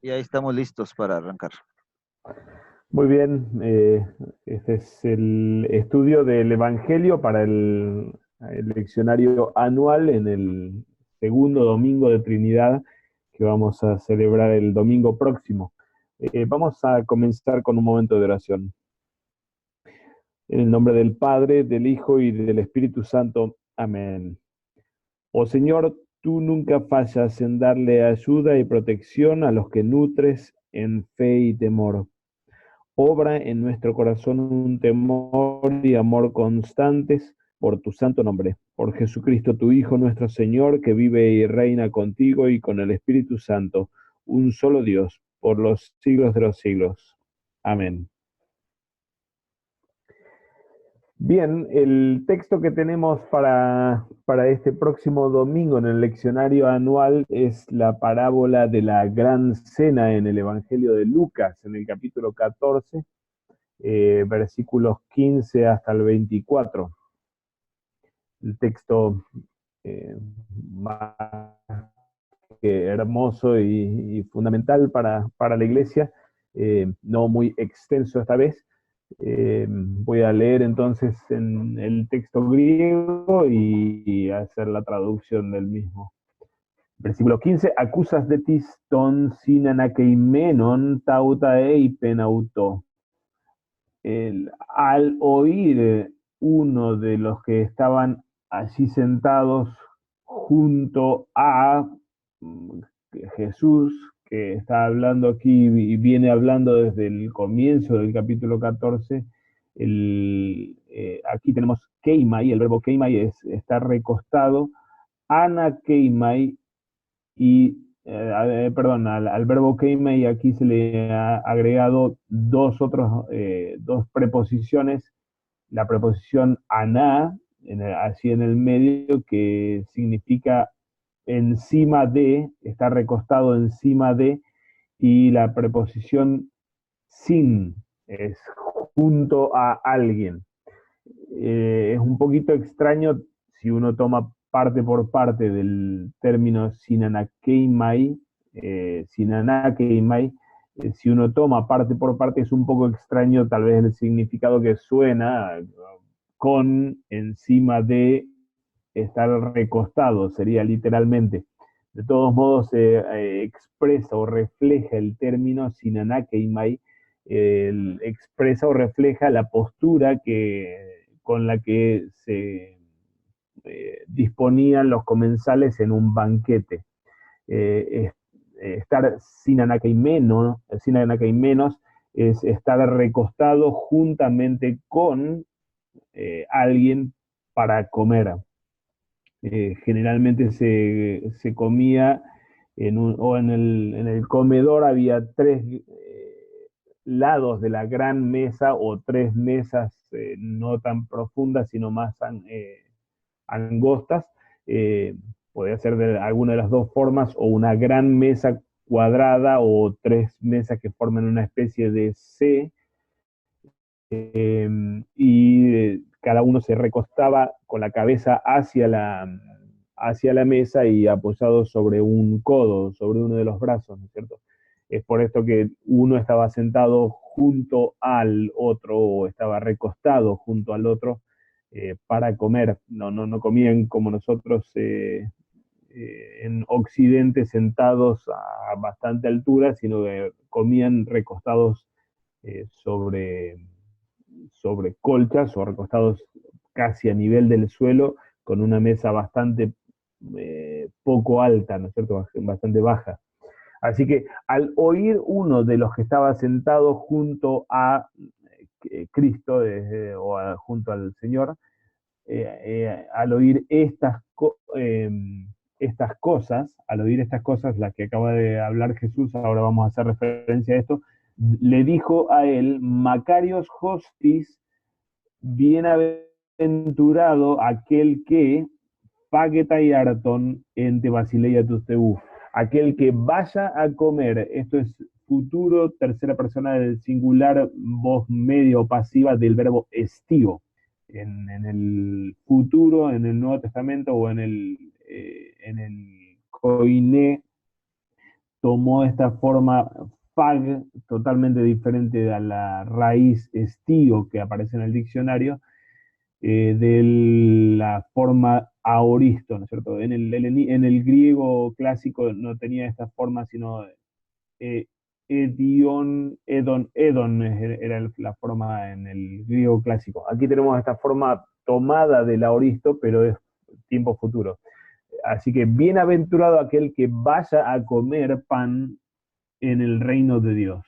Y ahí estamos listos para arrancar. Muy bien, este es el estudio del Evangelio para el leccionario anual en el segundo domingo de Trinidad que vamos a celebrar el domingo próximo. Vamos a comenzar con un momento de oración. En el nombre del Padre, del Hijo y del Espíritu Santo. Amén. Oh Señor, tú nunca fallas en darle ayuda y protección a los que nutres en fe y temor. Obra en nuestro corazón un temor y amor constantes por tu santo nombre, por Jesucristo tu Hijo nuestro Señor, que vive y reina contigo y con el Espíritu Santo, un solo Dios, por los siglos de los siglos. Amén. Bien, el texto que tenemos para este próximo domingo en el leccionario anual es la parábola de la gran cena en el Evangelio de Lucas, en el capítulo 14, versículos 15 hasta el 24. El texto más hermoso y fundamental para la iglesia, no muy extenso esta vez. Voy a leer entonces en el texto griego y hacer la traducción del mismo. Versículo 15, acusas de tis ton sinanakeimenon tauta eipen auto. Al oír uno de los que estaban allí sentados junto a Jesús, que está hablando aquí y viene hablando desde el comienzo del capítulo 14, aquí tenemos keimai, el verbo keimai es estar recostado, ana keimai, y perdón, al verbo keime y aquí se le ha agregado dos preposiciones, la preposición aná, así en el medio, que significa encima de, está recostado encima de, y la preposición sin, es junto a alguien. Es un poquito extraño si uno toma parte por parte del término sinanakeimai, sinanakeimai, si uno toma parte por parte es un poco extraño tal vez el significado que suena con encima de estar recostado, sería literalmente. De todos modos, expresa o refleja el término sinanakeimai, expresa o refleja la postura con la que se disponían los comensales en un banquete. Eh, Estar sin anakeimenos es estar recostado juntamente con alguien para comer. Generalmente se comía o en el comedor había tres lados de la gran mesa o tres mesas no tan profundas, sino más angostas. Eh, Podría ser de alguna de las dos formas, o una gran mesa cuadrada o tres mesas que forman una especie de C, y cada uno se recostaba con la cabeza hacia la mesa y apoyado sobre un codo, sobre uno de los brazos, ¿no es cierto? Es por esto que uno estaba sentado junto al otro o estaba recostado junto al otro para comer. No comían como nosotros en Occidente sentados a bastante altura, sino que comían recostados sobre colchas o recostados casi a nivel del suelo con una mesa bastante poco alta, ¿no es cierto? Bastante baja. Así que al oír uno de los que estaba sentado junto a Cristo junto al Señor, al oír al oír estas cosas, las que acaba de hablar Jesús, ahora vamos a hacer referencia a esto, le dijo a él, Macarios hostis, bienaventurado aquel que paguetai arton ente basileia tusteu, aquel que vaya a comer, esto es futuro, tercera persona del singular, voz medio pasiva del verbo estivo. En el futuro, en el Nuevo Testamento o en el koiné, tomó esta forma fag, totalmente diferente a la raíz estío que aparece en el diccionario, de la forma aoristo, ¿no es cierto? En el griego clásico no tenía esta forma, sino eh, edon era la forma en el griego clásico. Aquí tenemos esta forma tomada del aoristo, pero es tiempo futuro. Así que bienaventurado aquel que vaya a comer pan en el reino de Dios.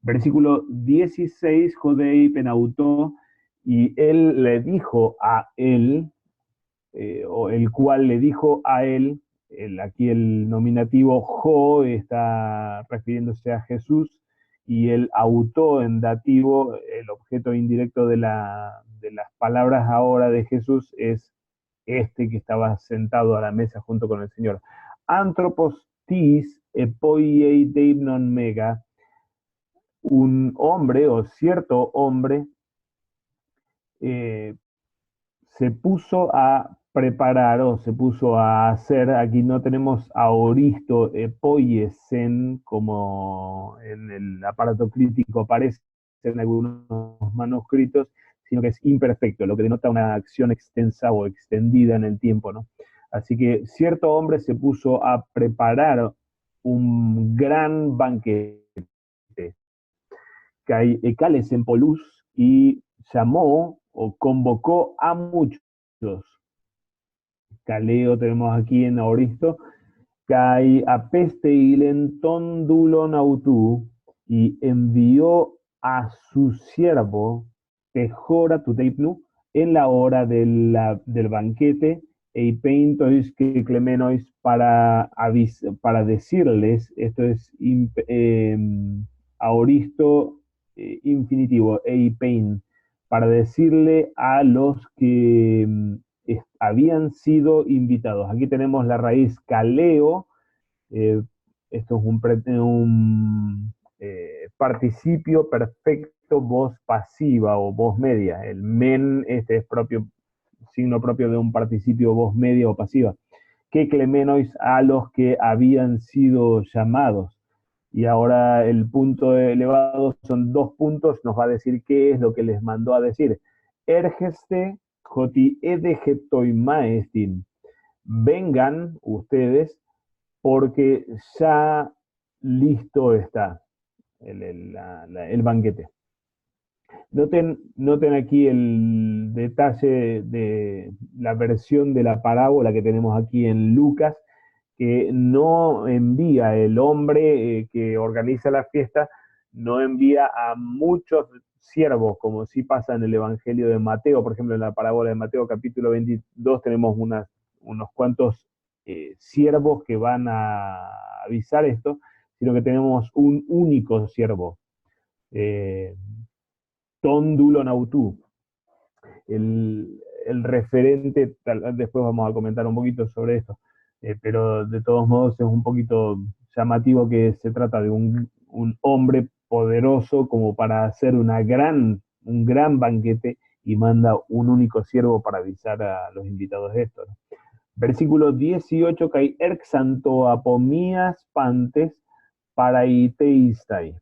Versículo 16, Jodei Penautó, y él le dijo a él, o el cual le dijo a él, aquí el nominativo jo está refiriéndose a Jesús, y el auto en dativo, el objeto indirecto de las palabras ahora de Jesús, es este que estaba sentado a la mesa junto con el Señor. Anthropos tis epoiei deimnon mega, un hombre o cierto hombre eh, se puso a preparar o se puso a hacer, aquí no tenemos aoristo, poiesen, como en el aparato crítico aparece en algunos manuscritos, sino que es imperfecto, lo que denota una acción extensa o extendida en el tiempo, ¿no? Así que cierto hombre se puso a preparar un gran banquete, Cales en Polus, y llamó o convocó a muchos. Caleo tenemos aquí en Aoristo, Kai apeste ilenton dulon autú, y envió a su siervo Tejora Tuteipnu en la hora del banquete, e peintois que clemenois para decirles, esto es aoristo infinitivo, eipein, para decirle a los que habían sido invitados. Aquí tenemos la raíz caleo, eh, esto es un participio perfecto, voz pasiva o voz media. El men, este es signo propio de un participio voz media o pasiva. Que clemenois a los que habían sido llamados. Y ahora el punto elevado son 2 puntos, nos va a decir qué es lo que les mandó a decir. Ergeste joti edegetoi maestin. Vengan ustedes porque ya listo está el banquete. Noten aquí el detalle de la versión de la parábola que tenemos aquí en Lucas, que no envía el hombre que organiza la fiesta, no envía a muchos siervos, como sí pasa en el Evangelio de Mateo. Por ejemplo, en la parábola de Mateo capítulo 22 tenemos unos cuantos siervos que van a avisar esto, sino que tenemos un único siervo, Tóndulo Nautú, el referente, después vamos a comentar un poquito sobre esto, pero de todos modos es un poquito llamativo que se trata de un hombre poderoso como para hacer un gran banquete, y manda un único siervo para avisar a los invitados de esto, ¿no? Versículo 18, que hay erxanto apomías pantes para iteistai.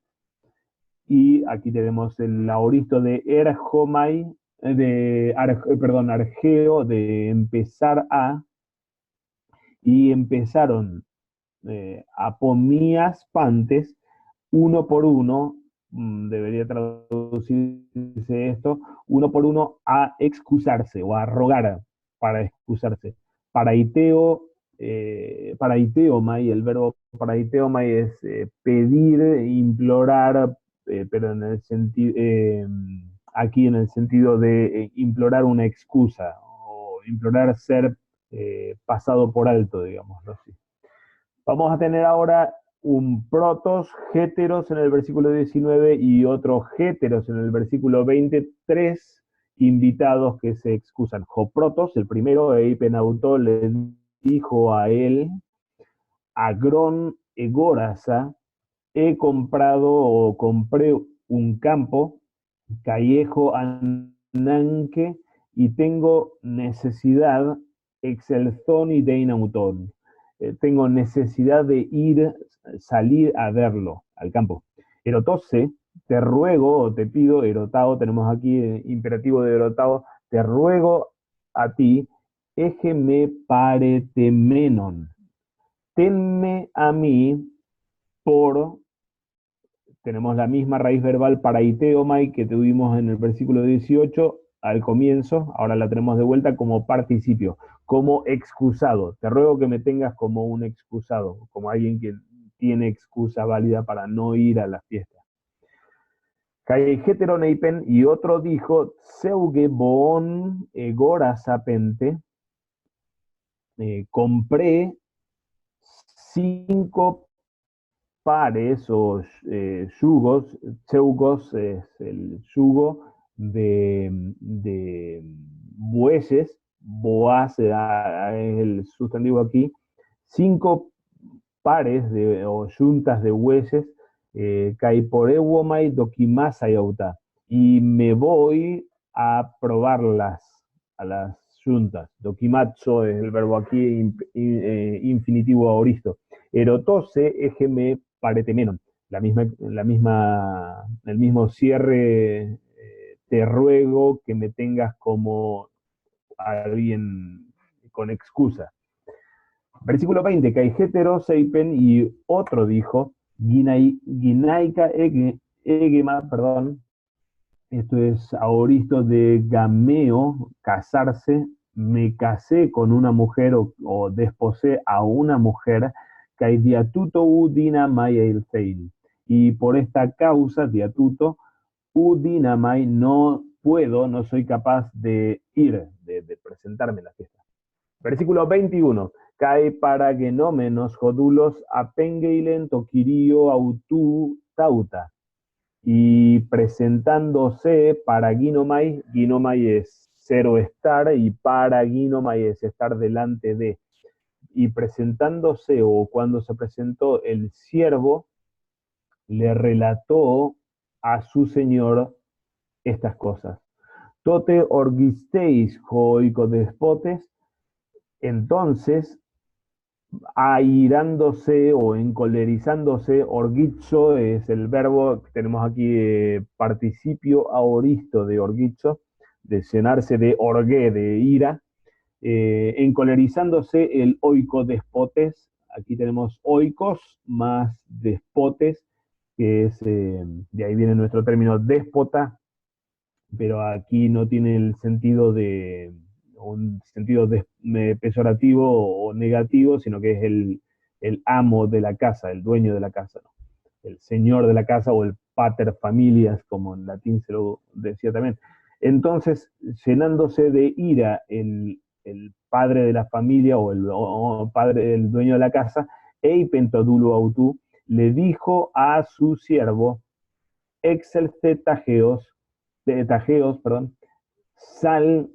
Y aquí tenemos el aoristo de erjomai, perdón, argeo, de empezar a, y empezaron apomías pantes, uno por uno, debería traducirse esto, uno por uno a excusarse o a rogar para excusarse. Paraiteomai, el verbo paraiteomai es pedir, implorar, pero en el sentido, aquí en el sentido de implorar una excusa o implorar ser pasado por alto, digámoslo así. Vamos a tener ahora un protos heteros en el versículo 19 y otro heteros en el versículo 23, invitados que se excusan. Joprotos, el primero, Eipenauto le dijo a él, Agrón Egorasa, he comprado o compré un campo, Callejo Ananque, y tengo necesidad, Excelzón y Deinautón. tengo necesidad de salir a verlo al campo. Erotose, te ruego o te pido, erotao, tenemos aquí imperativo de erotao, te ruego a ti, égeme paretemenon, tenme a mí por, tenemos la misma raíz verbal para iteomai que tuvimos en el versículo 18 al comienzo, ahora la tenemos de vuelta como participio, como excusado. Te ruego que me tengas como un excusado, como alguien que tiene excusa válida para no ir a la fiesta. Kai heteroneipen, y otro dijo, Seuge bon egora sapente, compré 5 pares o yugos. Zeugos es el yugo de bueyes, boaz es el sustantivo aquí, 5 pares o yuntas de bueyes, Kaiporewomai dokimasa yauta, y me voy a probarlas a las yuntas. Dokimatsu es el verbo aquí infinitivo aoristo. Erotose, égeme paretemenon. El mismo cierre, te ruego que me tengas como alguien con excusa. Versículo 20, Caigetero Seipen, y otro dijo, Ginaika Egema, perdón, esto es aoristo de gameo, casarse, me casé con una mujer o desposé a una mujer, diatuto udina maya il fein. Y por esta causa, diatuto, udinamai, no puedo, no soy capaz de ir, de presentarme en la fiesta. Versículo 21. Cae para genómenos jodulos apengeilen toquirio autu tauta. Y presentándose para Ginomai, Ginomai es cero estar, y para Ginomai es estar delante de. Y presentándose, o cuando se presentó el siervo, le relató a su señor estas cosas. Tote orgisteis joico despotes, entonces airándose o encolerizándose, orgizo es el verbo que tenemos aquí, participio aoristo de orgizo, de llenarse de orgue, de ira, encolerizándose el oiko despotes, aquí tenemos oikos más despotes, que es, de ahí viene nuestro término déspota, pero aquí no tiene el sentido de un sentido peyorativo o negativo, sino que es el amo de la casa, el dueño de la casa, ¿no? El señor de la casa o el pater familias, como en latín se lo decía también. Entonces, llenándose de ira el padre de la familia o padre, el dueño de la casa, Eipentodulo Autú, le dijo a su siervo, Excelce Tageos, perdón, sal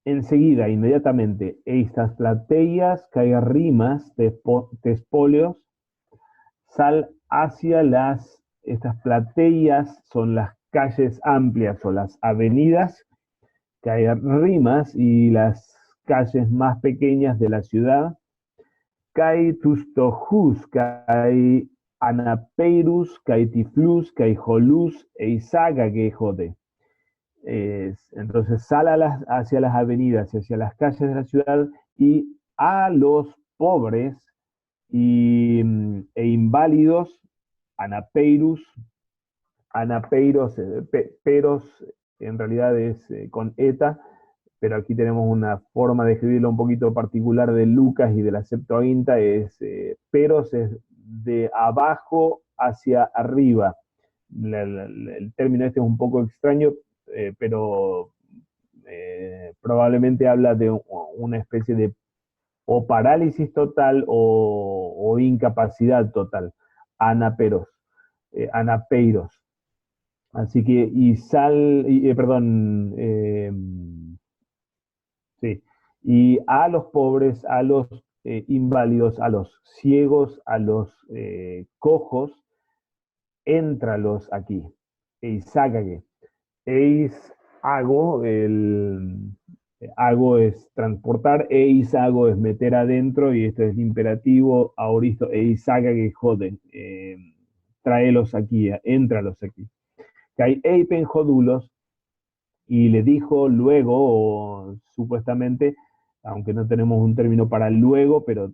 enseguida, inmediatamente, estas plateias, rimas tespoleos, sal hacia estas plateias son las calles amplias o las avenidas, rimas y las calles más pequeñas de la ciudad, kai tustojus, kai anapeirus, kai tiflus, kai jolus, eisaga que jode. Entonces sale hacia las avenidas y hacia las calles de la ciudad, y a los pobres e inválidos, anapeiros, peros en realidad es con eta, pero aquí tenemos una forma de escribirlo un poquito particular de Lucas y de la Septuaginta, peros es de abajo hacia arriba. El término este es un poco extraño, pero probablemente habla de una especie de o parálisis total o incapacidad total. Anaperos, anapeiros. Así que, perdón, sí, y a los pobres, a los inválidos, a los ciegos, a los cojos, éntralos aquí. Eis sácage. Eis hago Hago es transportar, eis hago es meter adentro, y esto es el imperativo, aoristo, eis haga que joden, tráelos aquí, éntralos aquí. Kai eipen jodulos, y le dijo luego, o supuestamente, aunque no tenemos un término para luego, pero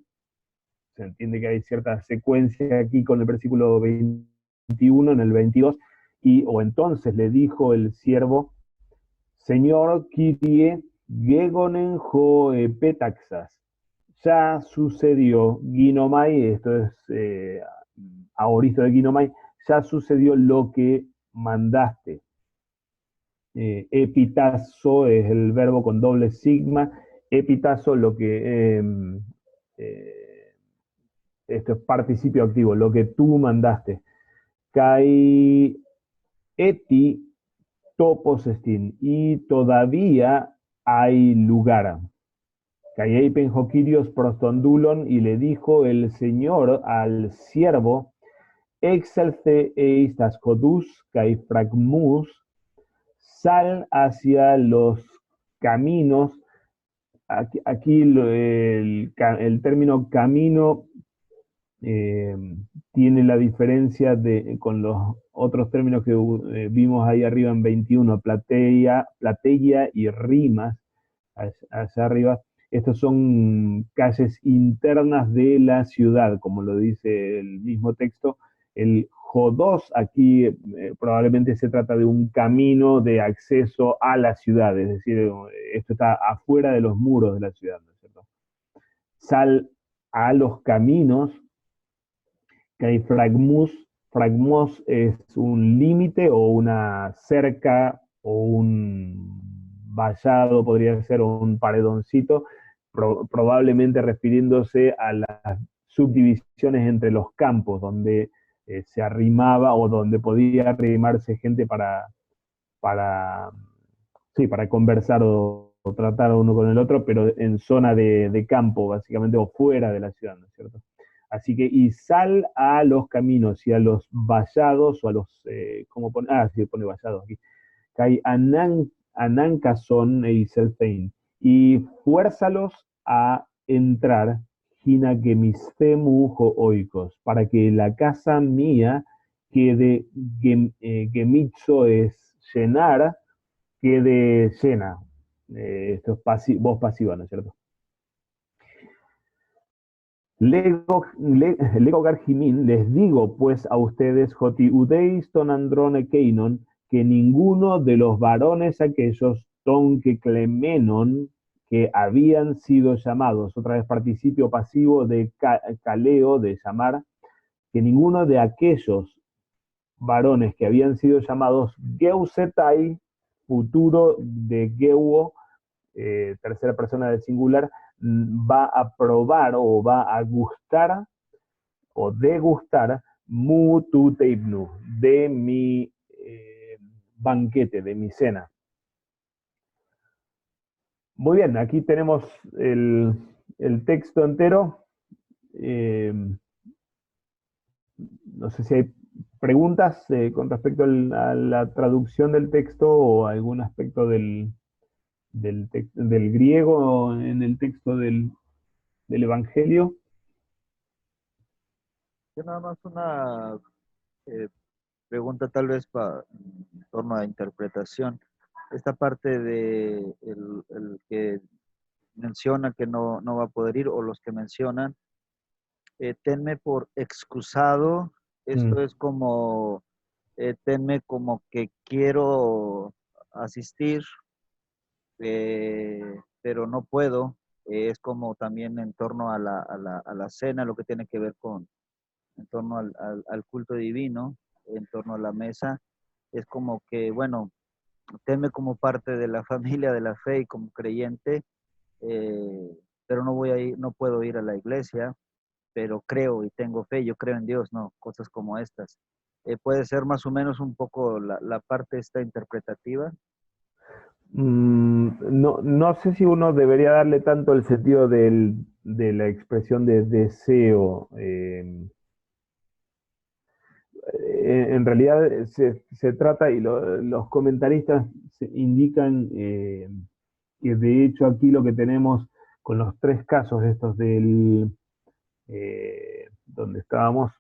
se entiende que hay cierta secuencia aquí con el versículo 21 en el 22, o entonces le dijo el siervo, Señor, Kyrie, Gegonen jo petaxas. Ya sucedió, Ginomai, esto es aoristo de Ginomai, ya sucedió lo que mandaste. Epitazo es el verbo con doble sigma. Epitazo, lo que eh, esto es participio activo, lo que tú mandaste. Kai eti topos estin, y todavía hay lugar. Kai eipen hokirios prostondulon, y le dijo el Señor al siervo, exalce eistas kodus kai fragmus, sal hacia los caminos. Aquí el término camino eh, tiene la diferencia con los otros términos que vimos ahí arriba en 21, plateia y rimas, allá arriba. Estos son calles internas de la ciudad, como lo dice el mismo texto. El Jodos aquí probablemente se trata de un camino de acceso a la ciudad, es decir, esto está afuera de los muros de la ciudad, ¿no es cierto? Sal a los caminos, que hay fragmos es un límite o una cerca o un vallado, podría ser un paredoncito, probablemente refiriéndose a las subdivisiones entre los campos, donde se arrimaba o donde podía arrimarse gente para, sí, para conversar o tratar uno con el otro, pero en zona de campo, básicamente, o fuera de la ciudad, ¿no es cierto? Así que, y sal a los caminos y a los vallados, o a los, ¿cómo pone? Ah, sí, pone vallados aquí. Kai Anankazón e Iselfein, y fuérzalos a entrar, Gina Gemistemu oikos, para que la casa mía quede, gemitzo es llenar, quede llena. Esto es voz pasiva, ¿no es cierto? Lego Garjimin, les digo pues a ustedes, Joti Udeis Tonandrone Keinon, que ninguno de los varones aquellos, Ton que Clemenon, que habían sido llamados, otra vez participio pasivo de caleo, de llamar, que ninguno de aquellos varones que habían sido llamados Geusetai, futuro de Geuo, tercera persona del singular, va a probar o va a gustar o degustar mutu teibnu, de mi banquete, de mi cena. Muy bien, aquí tenemos el texto entero. No sé si hay preguntas con respecto a la traducción del texto o algún aspecto del griego en el texto del Evangelio. Yo nada más una eh, pregunta tal vez en torno a interpretación. Esta parte de el que menciona que no va a poder ir o los que mencionan, tenme por excusado, esto es como, tenme como que quiero asistir, pero no puedo. Es como también en torno a la cena, lo que tiene que ver con, en torno al culto divino, en torno a la mesa. Es como que, bueno, tenme como parte de la familia de la fe y como creyente, pero no voy a ir, no puedo ir a la iglesia, pero creo y tengo fe, yo creo en Dios, no, cosas como estas. Puede ser más o menos un poco la parte esta interpretativa. No, no sé si uno debería darle tanto el sentido de la expresión de deseo. En realidad se trata, y los comentaristas indican que de hecho aquí lo que tenemos con los tres casos estos donde estábamos,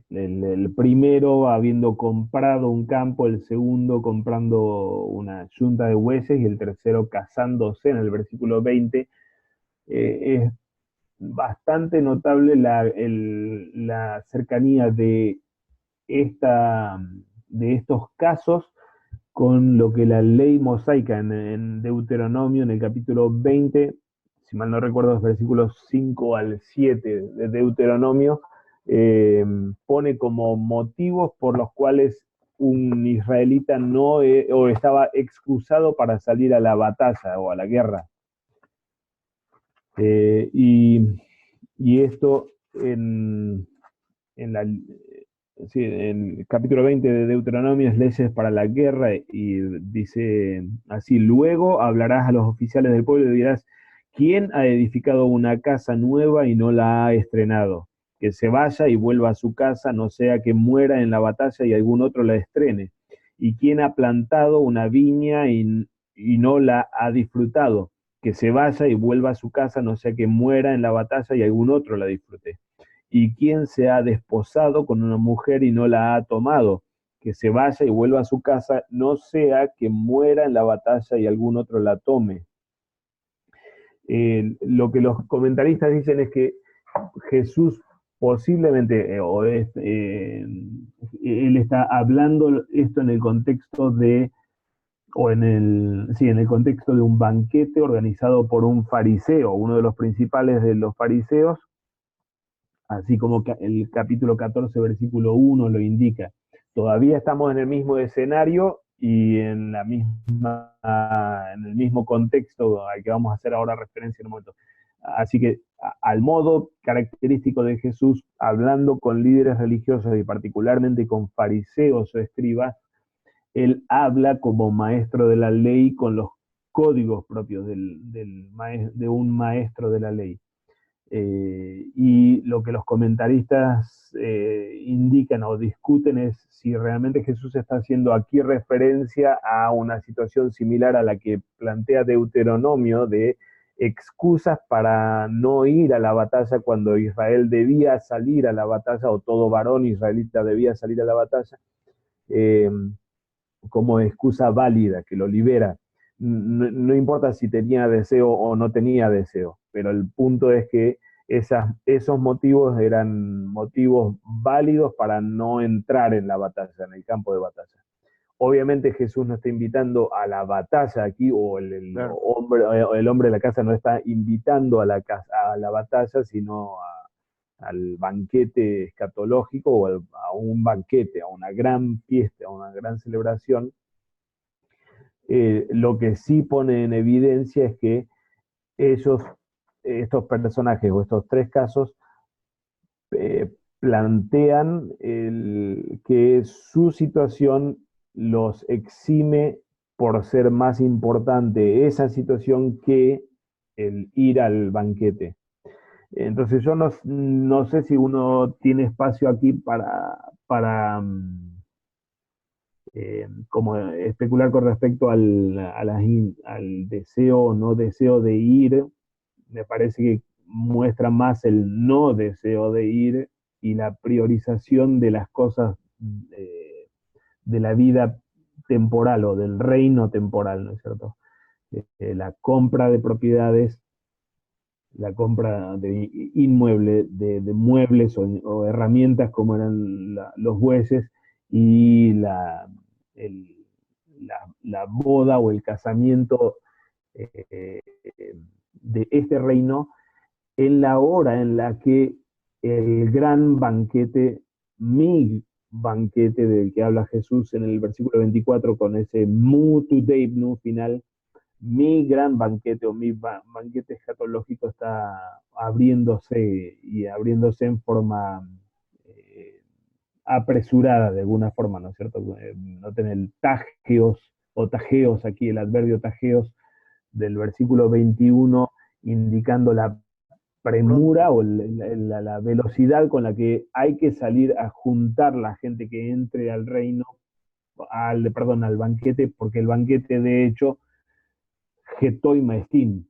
el primero habiendo comprado un campo, el segundo comprando una yunta de bueyes y el tercero casándose en el versículo 20, es bastante notable la cercanía de estos casos con lo que la ley mosaica en Deuteronomio, en el capítulo 20, si mal no recuerdo, los versículos 5 al 7 de Deuteronomio, pone como motivos por los cuales un israelita no o estaba excusado para salir a la batalla o a la guerra. Y esto sí, en el capítulo 20 de Deuteronomio es leyes para la guerra y dice así: luego hablarás a los oficiales del pueblo y dirás: ¿quién ha edificado una casa nueva y no la ha estrenado? Que se vaya y vuelva a su casa, no sea que muera en la batalla y algún otro la estrene. ¿Y quién ha plantado una viña y no la ha disfrutado? Que se vaya y vuelva a su casa, no sea que muera en la batalla y algún otro la disfrute. ¿Y quién se ha desposado con una mujer y no la ha tomado? Que se vaya y vuelva a su casa, no sea que muera en la batalla y algún otro la tome. Lo que los comentaristas dicen es que Jesús posiblemente, él está hablando esto en el contexto en el contexto de un banquete organizado por un fariseo, uno de los principales de los fariseos, así como el capítulo 14, versículo 1 lo indica. Todavía estamos en el mismo escenario y en el mismo contexto al que vamos a hacer ahora referencia en un momento. Así que al modo característico de Jesús, hablando con líderes religiosos y particularmente con fariseos o escribas, él habla como maestro de la ley con los códigos propios de un maestro de la ley. Y lo que los comentaristas indican o discuten es si realmente Jesús está haciendo aquí referencia a una situación similar a la que plantea Deuteronomio, de excusas para no ir a la batalla cuando Israel debía salir a la batalla, o todo varón israelita debía salir a la batalla, eh, como excusa válida que lo libera. No importa si tenía deseo o no tenía deseo, pero el punto es que esos motivos eran motivos válidos para no entrar en la batalla, en el campo de batalla. Obviamente Jesús no está invitando a la batalla aquí, o Claro. el hombre de la casa no está invitando a la batalla, sino al banquete escatológico, o a un banquete, a una gran fiesta, a una gran celebración. Lo que sí pone en evidencia es que estos personajes o estos tres casos, plantean que su situación los exime por ser más importante esa situación que el ir al banquete. Entonces yo no sé si uno tiene espacio aquí para como especular con respecto al deseo o no deseo de ir. Me parece que muestra más el no deseo de ir y la priorización de las cosas de la vida temporal o del reino temporal, ¿no es cierto? La compra de propiedades, la compra de inmuebles, de muebles o herramientas como eran los bueyes, y el, la boda o el casamiento eh, de este reino en la hora en la que el gran banquete, mi banquete del que habla Jesús en el versículo 24 con ese mu tu deibnu final, mi gran banquete o mi banquete escatológico está abriéndose en forma apresurada de alguna forma, ¿no es cierto? No tener tageos o tageos aquí, el adverbio tageos del versículo 21, indicando la premura Pronto. o la velocidad con la que hay que salir a juntar la gente que entre al reino, al banquete, porque el banquete de hecho Getoi Maestin,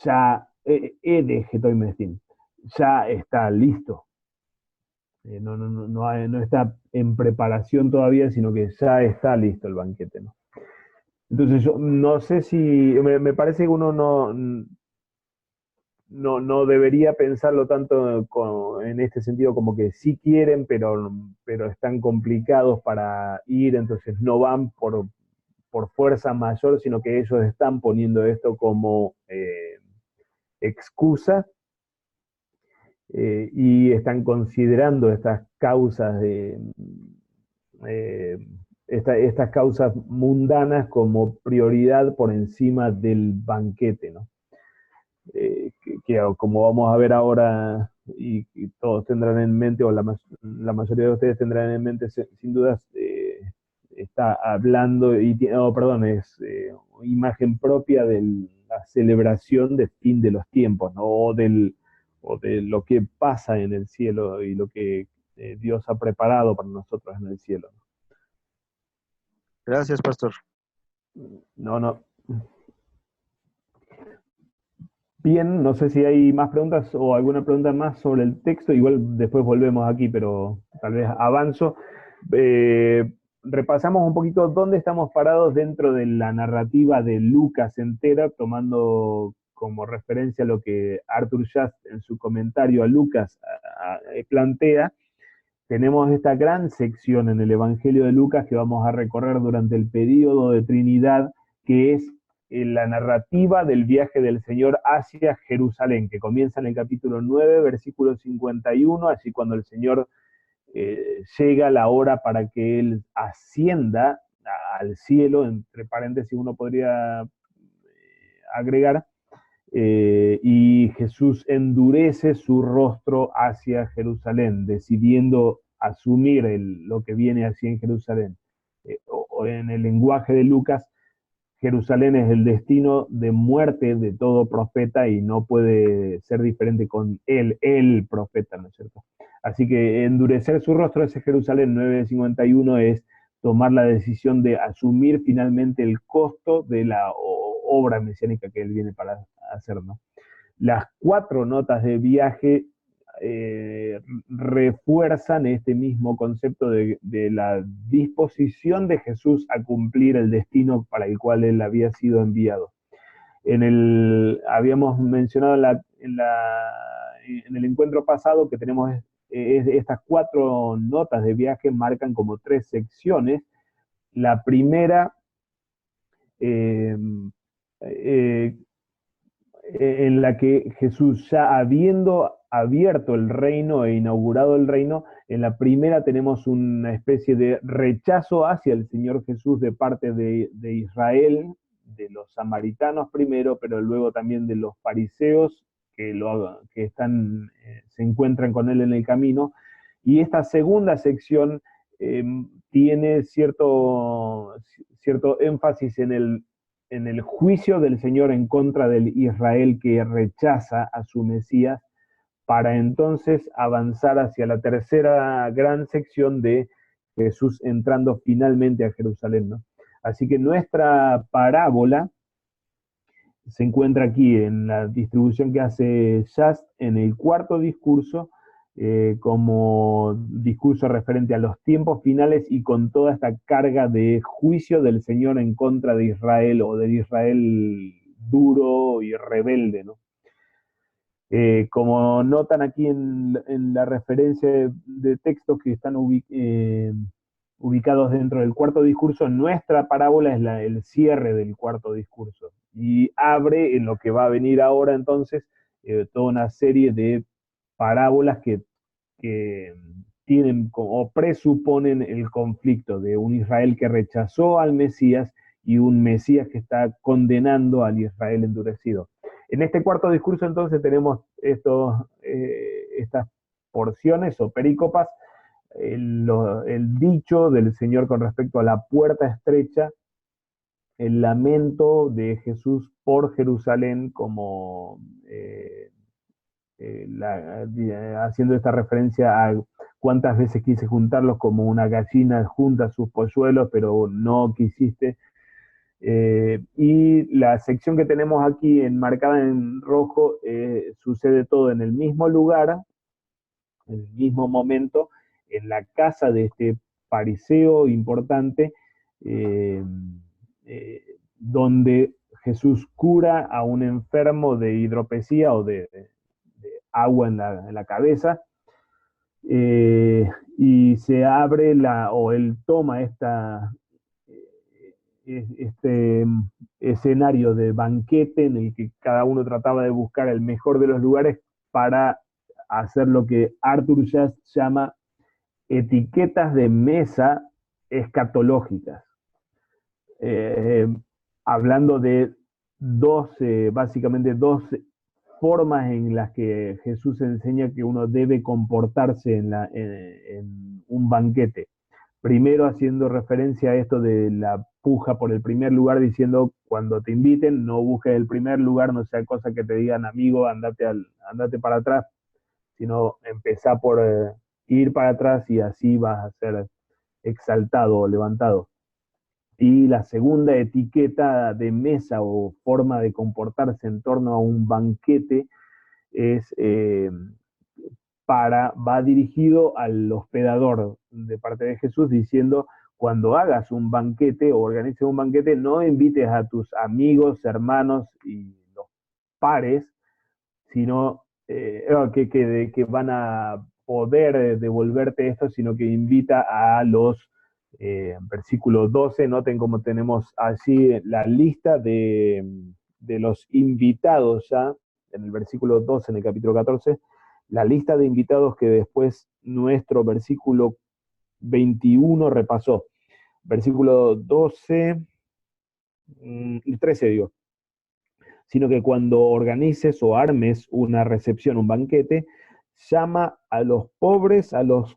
ya, de Getoi Maestin, ya está listo. No está en preparación todavía, sino que ya está listo el banquete, ¿no? Entonces yo no sé si, me parece que uno no debería pensarlo tanto en este sentido como que sí quieren, pero están complicados para ir, entonces no van por fuerza mayor, sino que ellos están poniendo esto como excusa, y están considerando estas causas eh, estas causas mundanas como prioridad por encima del banquete, ¿no? Que como vamos a ver ahora, y todos tendrán en mente, o la mayoría de ustedes tendrán en mente, sin dudas, está hablando, perdón, es imagen propia de la celebración del fin de los tiempos, ¿no? O de lo que pasa en el cielo y lo que Dios ha preparado para nosotros en el cielo. Gracias, pastor. No, no. Bien, no sé si hay más preguntas o alguna pregunta más sobre el texto. Igual después volvemos aquí, pero tal vez avanzo. Repasamos un poquito dónde estamos parados dentro de la narrativa de Lucas entera, tomando como referencia lo que Arthur Just en su comentario a Lucas plantea. Tenemos esta gran sección en el Evangelio de Lucas que vamos a recorrer durante el período de Trinidad, que es la narrativa del viaje del Señor hacia Jerusalén, que comienza en el capítulo 9, versículo 51, así cuando el Señor llega la hora para que Él ascienda al cielo, entre paréntesis uno podría agregar, y Jesús endurece su rostro hacia Jerusalén, decidiendo asumir lo que viene así en Jerusalén. O en el lenguaje de Lucas, Jerusalén es el destino de muerte de todo profeta y no puede ser diferente con él, el profeta, ¿no es cierto? Así que endurecer su rostro hacia Jerusalén 951 es tomar la decisión de asumir finalmente el costo de la obra mesiánica que él viene para hacer, ¿no? Las 4 notas de viaje refuerzan este mismo concepto de la disposición de Jesús a cumplir el destino para el cual él había sido enviado. Habíamos mencionado en el encuentro pasado que tenemos estas 4 notas de viaje, marcan como 3 secciones. La primera, en la que Jesús, ya habiendo abierto el reino e inaugurado el reino, en la primera tenemos una especie de rechazo hacia el Señor Jesús de parte de Israel, de los samaritanos primero, pero luego también de los fariseos que se encuentran con él en el camino. Y esta segunda sección tiene cierto énfasis en el juicio del Señor en contra del Israel que rechaza a su Mesías, para entonces avanzar hacia la tercera gran sección de Jesús entrando finalmente a Jerusalén, ¿no? Así que nuestra parábola se encuentra aquí en la distribución que hace Just en el cuarto discurso, como discurso referente a los tiempos finales y con toda esta carga de juicio del Señor en contra de Israel, o del Israel duro y rebelde, ¿no? Como notan aquí en la referencia de textos que están ubicados dentro del cuarto discurso, nuestra parábola es el cierre del cuarto discurso y abre en lo que va a venir ahora entonces toda una serie de parábolas que tienen o presuponen el conflicto de un Israel que rechazó al Mesías y un Mesías que está condenando al Israel endurecido. En este cuarto discurso entonces tenemos estas porciones o perícopas, el dicho del Señor con respecto a la puerta estrecha, el lamento de Jesús por Jerusalén, como haciendo esta referencia a cuántas veces quise juntarlos como una gallina junta sus polluelos, pero no quisiste. Y la sección que tenemos aquí enmarcada en rojo sucede todo en el mismo lugar, en el mismo momento, en la casa de este fariseo importante, eh, donde Jesús cura a un enfermo de hidropesía o de agua en la cabeza, y se abre o él toma este escenario de banquete en el que cada uno trataba de buscar el mejor de los lugares para hacer lo que Arthur Jass llama etiquetas de mesa escatológicas, eh, hablando de básicamente dos formas en las que Jesús enseña que uno debe comportarse en un banquete. Primero haciendo referencia a esto de la puja por el primer lugar, diciendo cuando te inviten, no busques el primer lugar, no sea cosa que te digan, amigo, andate para atrás, sino empezá por ir para atrás y así vas a ser exaltado o levantado. Y la segunda etiqueta de mesa o forma de comportarse en torno a un banquete es va dirigido al hospedador de parte de Jesús, diciendo, cuando hagas un banquete o organices un banquete, no invites a tus amigos, hermanos y los pares, sino que van a poder devolverte esto, sino que invita a los, versículo 12, noten cómo tenemos allí la lista de los invitados ya, en el versículo 12, en el capítulo 14, la lista de invitados que después nuestro versículo 21 repasó. Versículo 12, 13 digo, sino que cuando organices o armes una recepción, un banquete, llama a los pobres, a los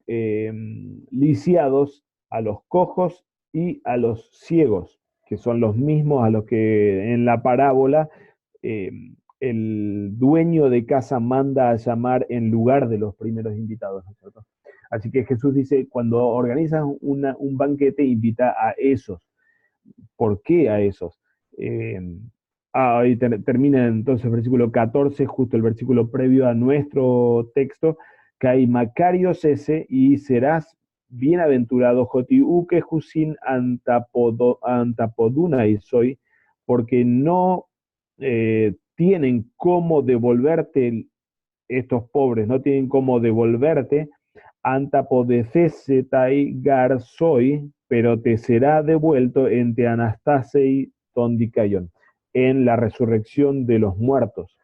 lisiados, a los cojos y a los ciegos, que son los mismos a los que en la parábola eh, el dueño de casa manda a llamar en lugar de los primeros invitados, ¿no es cierto? Así que Jesús dice, cuando organizas un banquete, invita a esos. ¿Por qué a esos? Ahí termina entonces el versículo 14, justo el versículo previo a nuestro texto, que hay Macarios ese y serás bienaventurado Jotiuque Jusin Antapoduna y soy, porque no tienen cómo devolverte estos pobres, no tienen cómo devolverte antapodecesetai garzoi, pero te será devuelto entre Anastasei Tondicayon, en la resurrección de los muertos.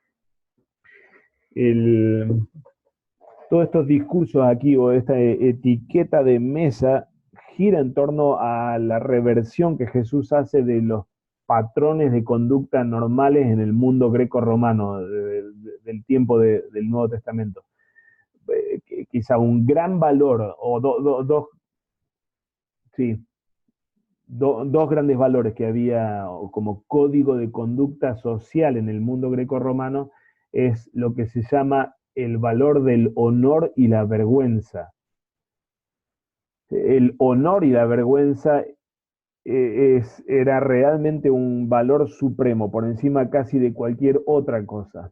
Todos estos discursos aquí, o esta etiqueta de mesa, gira en torno a la reversión que Jesús hace de los patrones de conducta normales en el mundo greco-romano del tiempo del Nuevo Testamento. Quizá un gran valor, o dos grandes valores que había como código de conducta social en el mundo greco-romano, es lo que se llama el valor del honor y la vergüenza. El honor y la vergüenza era realmente un valor supremo, por encima casi de cualquier otra cosa.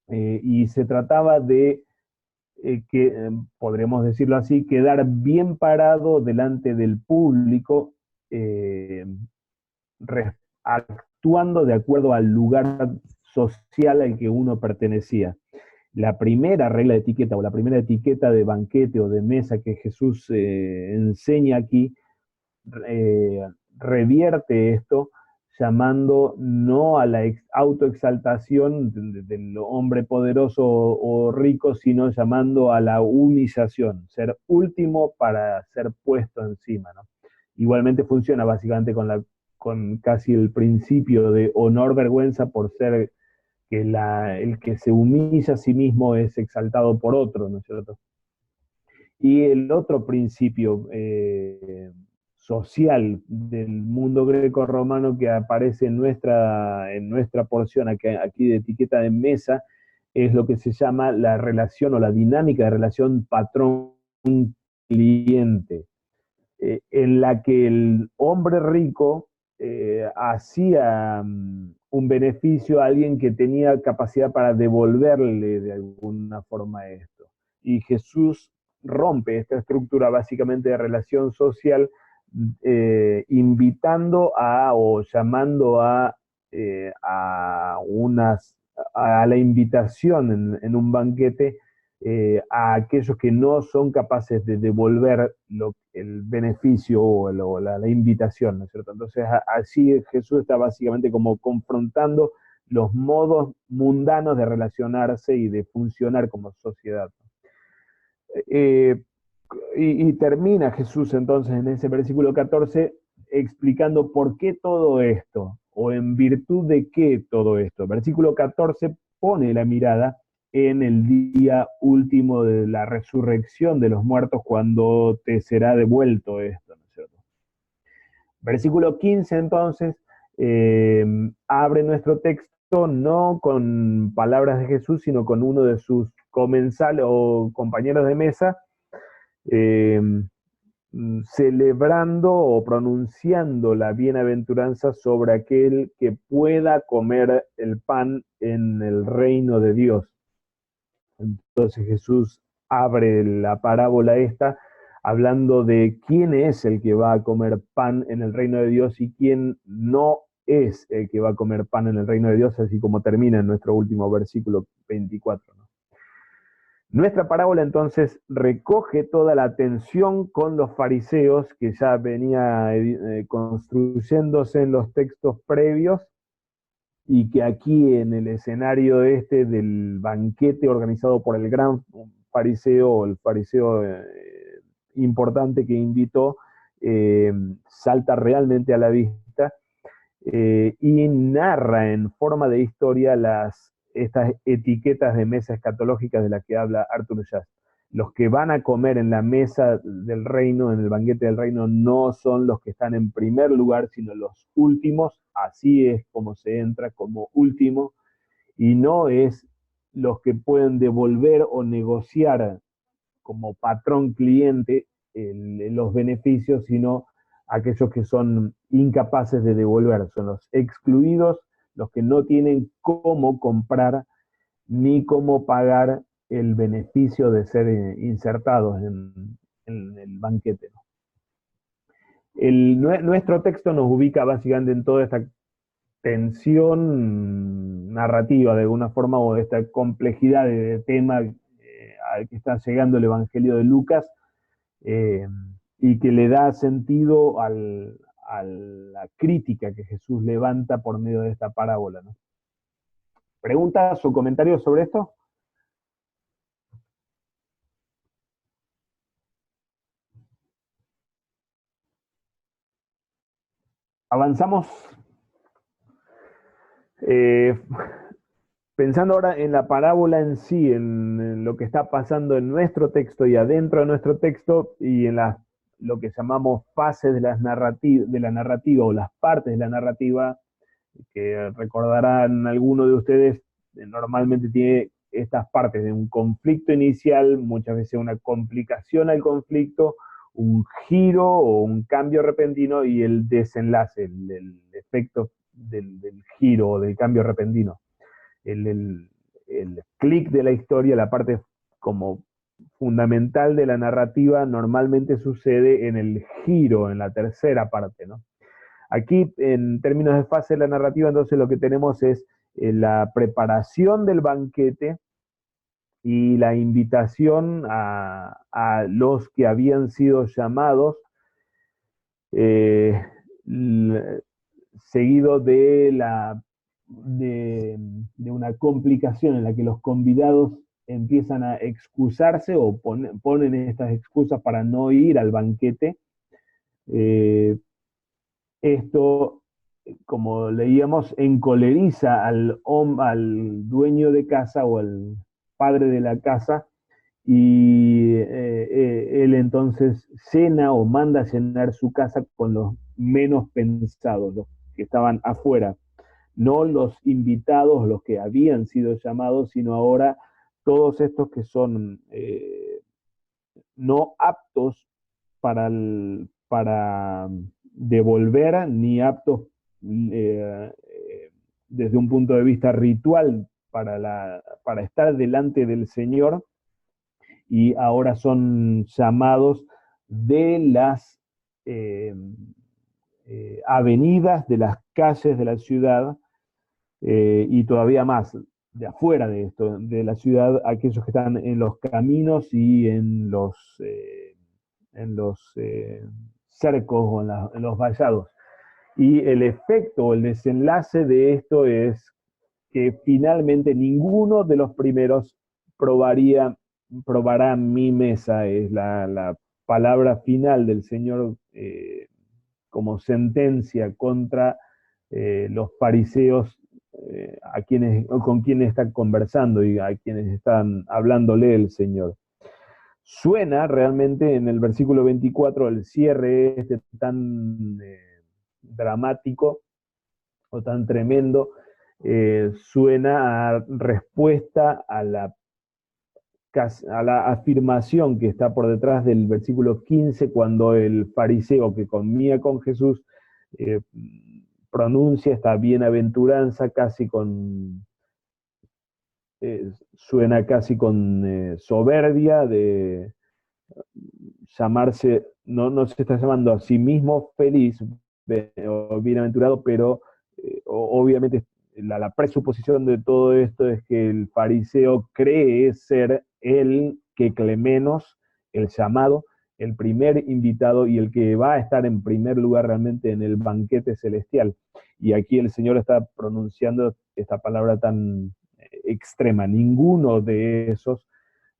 Y se trataba de podremos decirlo así, quedar bien parado delante del público, actuando de acuerdo al lugar social al que uno pertenecía. La primera regla de etiqueta o la primera etiqueta de banquete o de mesa que Jesús enseña aquí revierte esto, llamando no a la autoexaltación del hombre poderoso o rico, sino llamando a la humillación, ser último para ser puesto encima, ¿no? Igualmente funciona básicamente con casi el principio de honor-vergüenza, por ser que el que se humilla a sí mismo es exaltado por otro, ¿no es cierto? Y el otro principio social del mundo greco-romano que aparece en nuestra porción aquí de etiqueta de mesa es lo que se llama la relación o la dinámica de relación patrón-cliente, en la que el hombre rico hacía un beneficio a alguien que tenía capacidad para devolverle de alguna forma esto. Y Jesús rompe esta estructura básicamente de relación social, invitando o llamando a la invitación en un banquete a aquellos que no son capaces de devolver el beneficio o la invitación, ¿no es cierto? Entonces, así Jesús está básicamente como confrontando los modos mundanos de relacionarse y de funcionar como sociedad. Eh, y termina Jesús entonces en ese versículo 14 explicando por qué todo esto, o en virtud de qué todo esto. Versículo 14 pone la mirada en el día último de la resurrección de los muertos, cuando te será devuelto esto, ¿no es cierto? Versículo 15 entonces abre nuestro texto no con palabras de Jesús, sino con uno de sus comensales o compañeros de mesa, eh, celebrando o pronunciando la bienaventuranza sobre aquel que pueda comer el pan en el reino de Dios. Entonces Jesús abre la parábola esta hablando de quién es el que va a comer pan en el reino de Dios y quién no es el que va a comer pan en el reino de Dios, así como termina en nuestro último versículo 24, ¿no? Nuestra parábola entonces recoge toda la tensión con los fariseos que ya venía construyéndose en los textos previos, y que aquí en el escenario del banquete organizado por el gran fariseo, o el fariseo importante que invitó, salta realmente a la vista, y narra en forma de historia estas etiquetas de mesa escatológicas de las que habla Arthur Jass. Los que van a comer en la mesa del reino, en el banquete del reino, no son los que están en primer lugar, sino los últimos. Así es como se entra, como último, y no es los que pueden devolver o negociar como patrón cliente los beneficios, sino aquellos que son incapaces de devolver, son los excluidos, los que no tienen cómo comprar ni cómo pagar el beneficio de ser insertados en el banquete. Nuestro texto nos ubica básicamente en toda esta tensión narrativa de alguna forma, o esta complejidad de tema al que está llegando el Evangelio de Lucas, y que le da sentido a la crítica que Jesús levanta por medio de esta parábola, ¿no? ¿Preguntas o comentarios sobre esto? Avanzamos. Pensando ahora en la parábola en sí, en lo que está pasando en nuestro texto y adentro de nuestro texto, y en lo que llamamos fases de la narrativa o las partes de la narrativa, que recordarán algunos de ustedes, normalmente tiene estas partes de un conflicto inicial, muchas veces una complicación al conflicto, un giro o un cambio repentino, y el desenlace, el efecto del giro o del cambio repentino. El clic de la historia, la parte como fundamental de la narrativa, normalmente sucede en el giro, en la tercera parte, ¿no? Aquí, en términos de fase de la narrativa, entonces lo que tenemos es la preparación del banquete y la invitación a los que habían sido llamados, seguido de una complicación en la que los convidados empiezan a excusarse o ponen estas excusas para no ir al banquete. Esto, como leíamos, encoleriza al dueño de casa o al padre de la casa, y él entonces cena o manda a llenar su casa con los menos pensados, los que estaban afuera, no los invitados, los que habían sido llamados, sino ahora todos estos que son no aptos para devolver, ni aptos desde un punto de vista ritual para estar delante del Señor, y ahora son llamados de las avenidas, de las calles de la ciudad, y todavía más, de afuera de esto, de la ciudad, aquellos que están en los caminos y en los cercos o en los vallados. Y el efecto o el desenlace de esto es que finalmente ninguno de los primeros probará mi mesa, es la palabra final del Señor como sentencia contra los fariseos con quienes están conversando y a quienes están hablándole el Señor. Suena realmente en el versículo 24, el cierre este tan dramático o tan tremendo, suena a respuesta a la afirmación que está por detrás del versículo 15, cuando el fariseo que comía con Jesús pronuncia esta bienaventuranza suena casi con soberbia de llamarse, no se está llamando a sí mismo feliz o bienaventurado, pero obviamente la presuposición de todo esto es que el fariseo cree ser el que clemenos, el llamado, el primer invitado y el que va a estar en primer lugar realmente en el banquete celestial. Y aquí el Señor está pronunciando esta palabra tan extrema. Ninguno de esos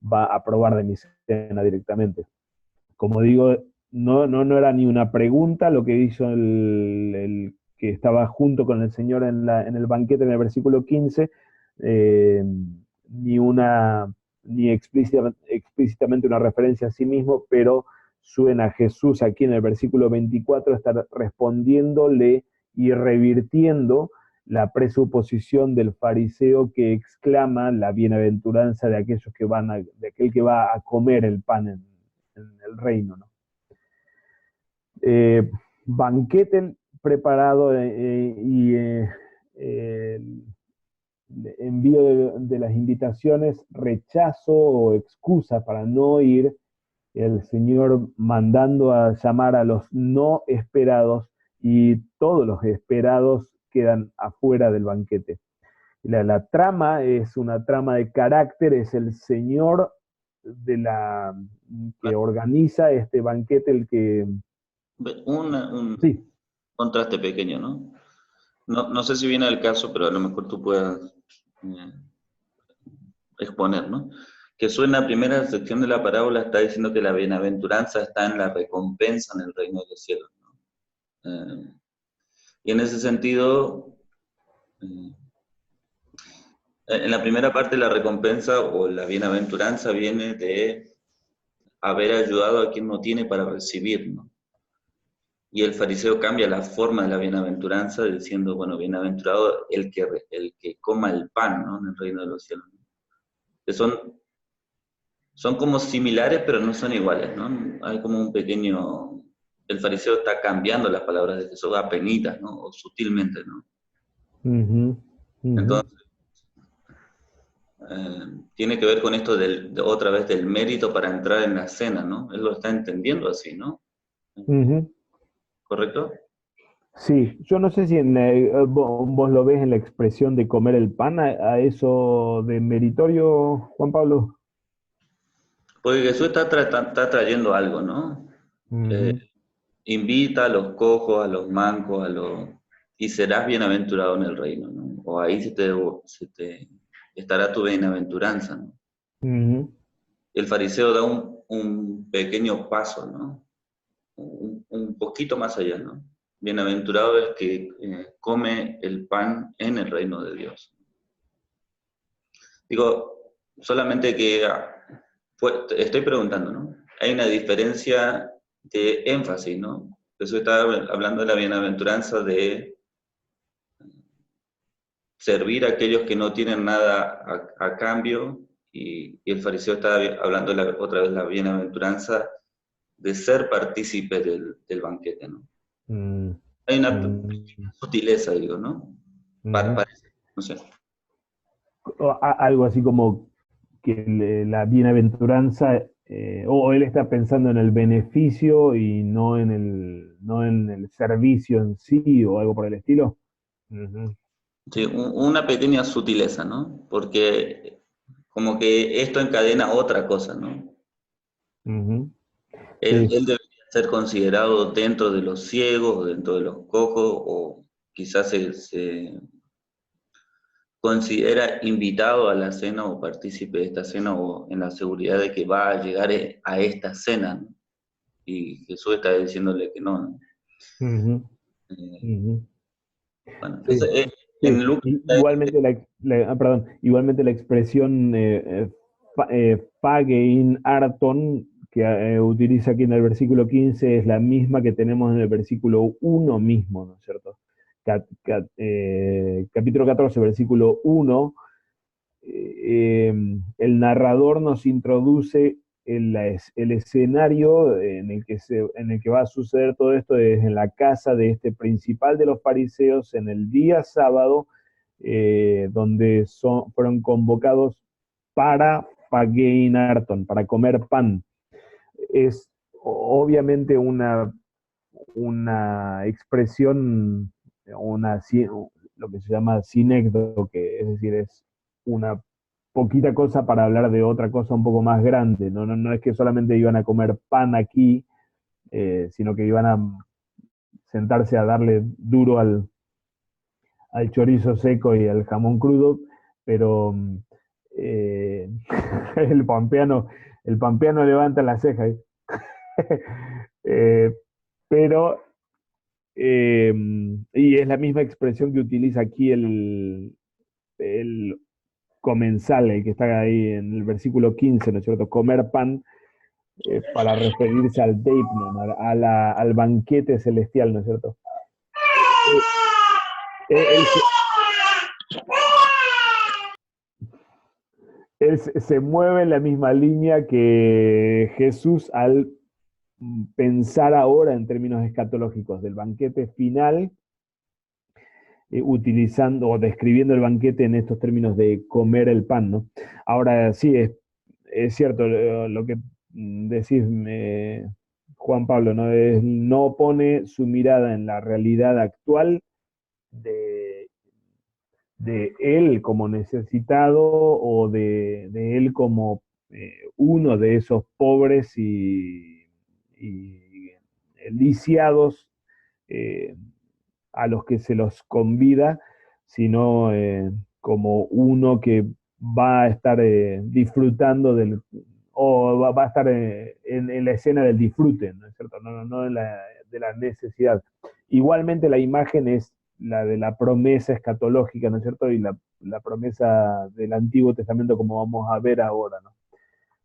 va a probar de mi cena directamente. Como digo, no era ni una pregunta lo que hizo el que estaba junto con el Señor en el banquete en el versículo 15, ni explícitamente una referencia a sí mismo, pero suena Jesús aquí en el versículo 24 estar respondiéndole y revirtiendo la presuposición del fariseo que exclama la bienaventuranza de aquellos de aquel que va a comer el pan en el reino, ¿no? Banquete preparado y envío de las invitaciones, rechazo o excusa para no ir, el Señor mandando a llamar a los no esperados, y todos los esperados quedan afuera del banquete. La trama es una trama de carácter, es el Señor que organiza este banquete el que... Un Sí. contraste pequeño, ¿no? No sé si viene al caso, pero a lo mejor tú puedas exponer, ¿no? Que suena la primera sección de la parábola, está diciendo que la bienaventuranza está en la recompensa en el reino de los cielos, ¿no? Y en ese sentido, en la primera parte la recompensa o la bienaventuranza viene de haber ayudado a quien no tiene para recibir, ¿no? Y el fariseo cambia la forma de la bienaventuranza diciendo, bueno, bienaventurado el que coma el pan, ¿no? En el reino de los cielos, ¿no? Que son como similares, pero no son iguales, ¿no? Hay como un pequeño... El fariseo está cambiando las palabras de Jesús a penitas, ¿no? O sutilmente, ¿no? Entonces, tiene que ver con esto otra vez del mérito para entrar en la cena, ¿no? Él lo está entendiendo así, ¿no? ¿Correcto? Sí, yo no sé si vos lo ves en la expresión de comer el pan, a eso de meritorio, Juan Pablo. Porque Jesús está trayendo algo, ¿no? Invita a los cojos, a los mancos, y serás bienaventurado en el reino, ¿no? O ahí se te estará tu bienaventuranza, ¿no? El fariseo da un pequeño paso, ¿no? Un poquito más allá, ¿no? Bienaventurado es que come el pan en el reino de Dios. Digo, solamente que estoy preguntando, ¿no? Hay una diferencia de énfasis, ¿no? Jesús está hablando de la bienaventuranza de servir a aquellos que no tienen nada a cambio, y el fariseo está hablando otra vez la bienaventuranza de ser partícipe del banquete, ¿no? Mm, Hay una mm, sutileza, digo, ¿no? ujú. Parece, no sé. Algo así como que la bienaventuranza, o él está pensando en el beneficio y no en el servicio en sí o algo por el estilo. Ujú, Sí, una pequeña sutileza, ¿no? Porque como que esto encadena otra cosa, ¿no? ujú. Él Sí. debería ser considerado dentro de los ciegos, o dentro de los cojos, o quizás se considera invitado a la cena o partícipe de esta cena o en la seguridad de que va a llegar a esta cena, ¿no? Y Jesús está diciéndole que no, ¿no? Ujú, Eh, ujú. bueno, entonces Sí, en sí. Lucas Igualmente perdón, igualmente la expresión Fagein Arton que utiliza aquí en el versículo 15 es la misma que tenemos en el versículo 1 mismo, ¿no es cierto? Capítulo 14, versículo 1, el narrador nos introduce el escenario en el que va a suceder todo esto es en la casa de este principal de los fariseos en el día sábado, donde fueron convocados para Pagueinarton, para comer pan. Es obviamente una expresión, lo que se llama sinécdoque, que es decir, es una poquita cosa para hablar de otra cosa un poco más grande. No es que solamente iban a comer pan aquí, sino que iban a sentarse a darle duro al chorizo seco y al jamón crudo, pero eh, el pampeano, el pampeano levanta las cejas. eh, pero y es la misma expresión que utiliza aquí el comensal, el que está ahí en el versículo 15, ¿no es cierto? Comer pan, para referirse al Deipnon, al banquete celestial, ¿no es cierto? Eh, él, se mueve en la misma línea que Jesús al pensar ahora en términos escatológicos del banquete final, utilizando o describiendo el banquete en estos términos de comer el pan, ¿no? Ahora sí, es cierto lo que decís, Juan Pablo, ¿no? No pone su mirada en la realidad actual de, de él como necesitado o de él como uno de esos pobres y lisiados, eh, a los que se los convida, sino como uno que va a estar disfrutando o va a estar en la escena del disfrute, ¿no es cierto? No de la necesidad. Igualmente la imagen es la de la promesa escatológica, ¿no es cierto? Y la promesa del Antiguo Testamento como vamos a ver ahora, ¿no?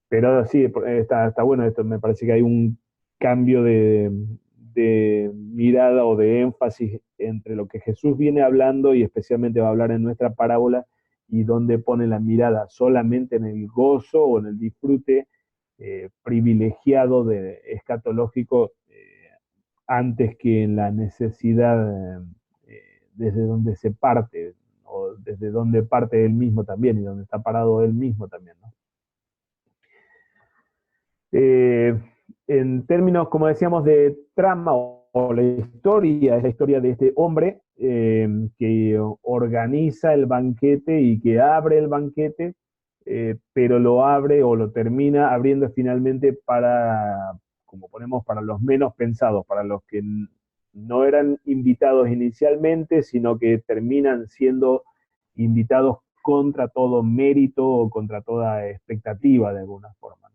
Pero sí, está bueno esto, me parece que hay un cambio de mirada o de énfasis entre lo que Jesús viene hablando y especialmente va a hablar en nuestra parábola y donde pone la mirada solamente en el gozo o en el disfrute privilegiado de escatológico, antes que en la necesidad, desde donde se parte o desde donde parte él mismo también y donde está parado él mismo también, ¿no? Eh, en términos, como decíamos, de trama o la historia, es la historia de este hombre que organiza el banquete y que abre el banquete, pero lo abre o lo termina abriendo finalmente para, como ponemos, para los menos pensados, para los que no eran invitados inicialmente, sino que terminan siendo invitados contra todo mérito o contra toda expectativa de alguna forma.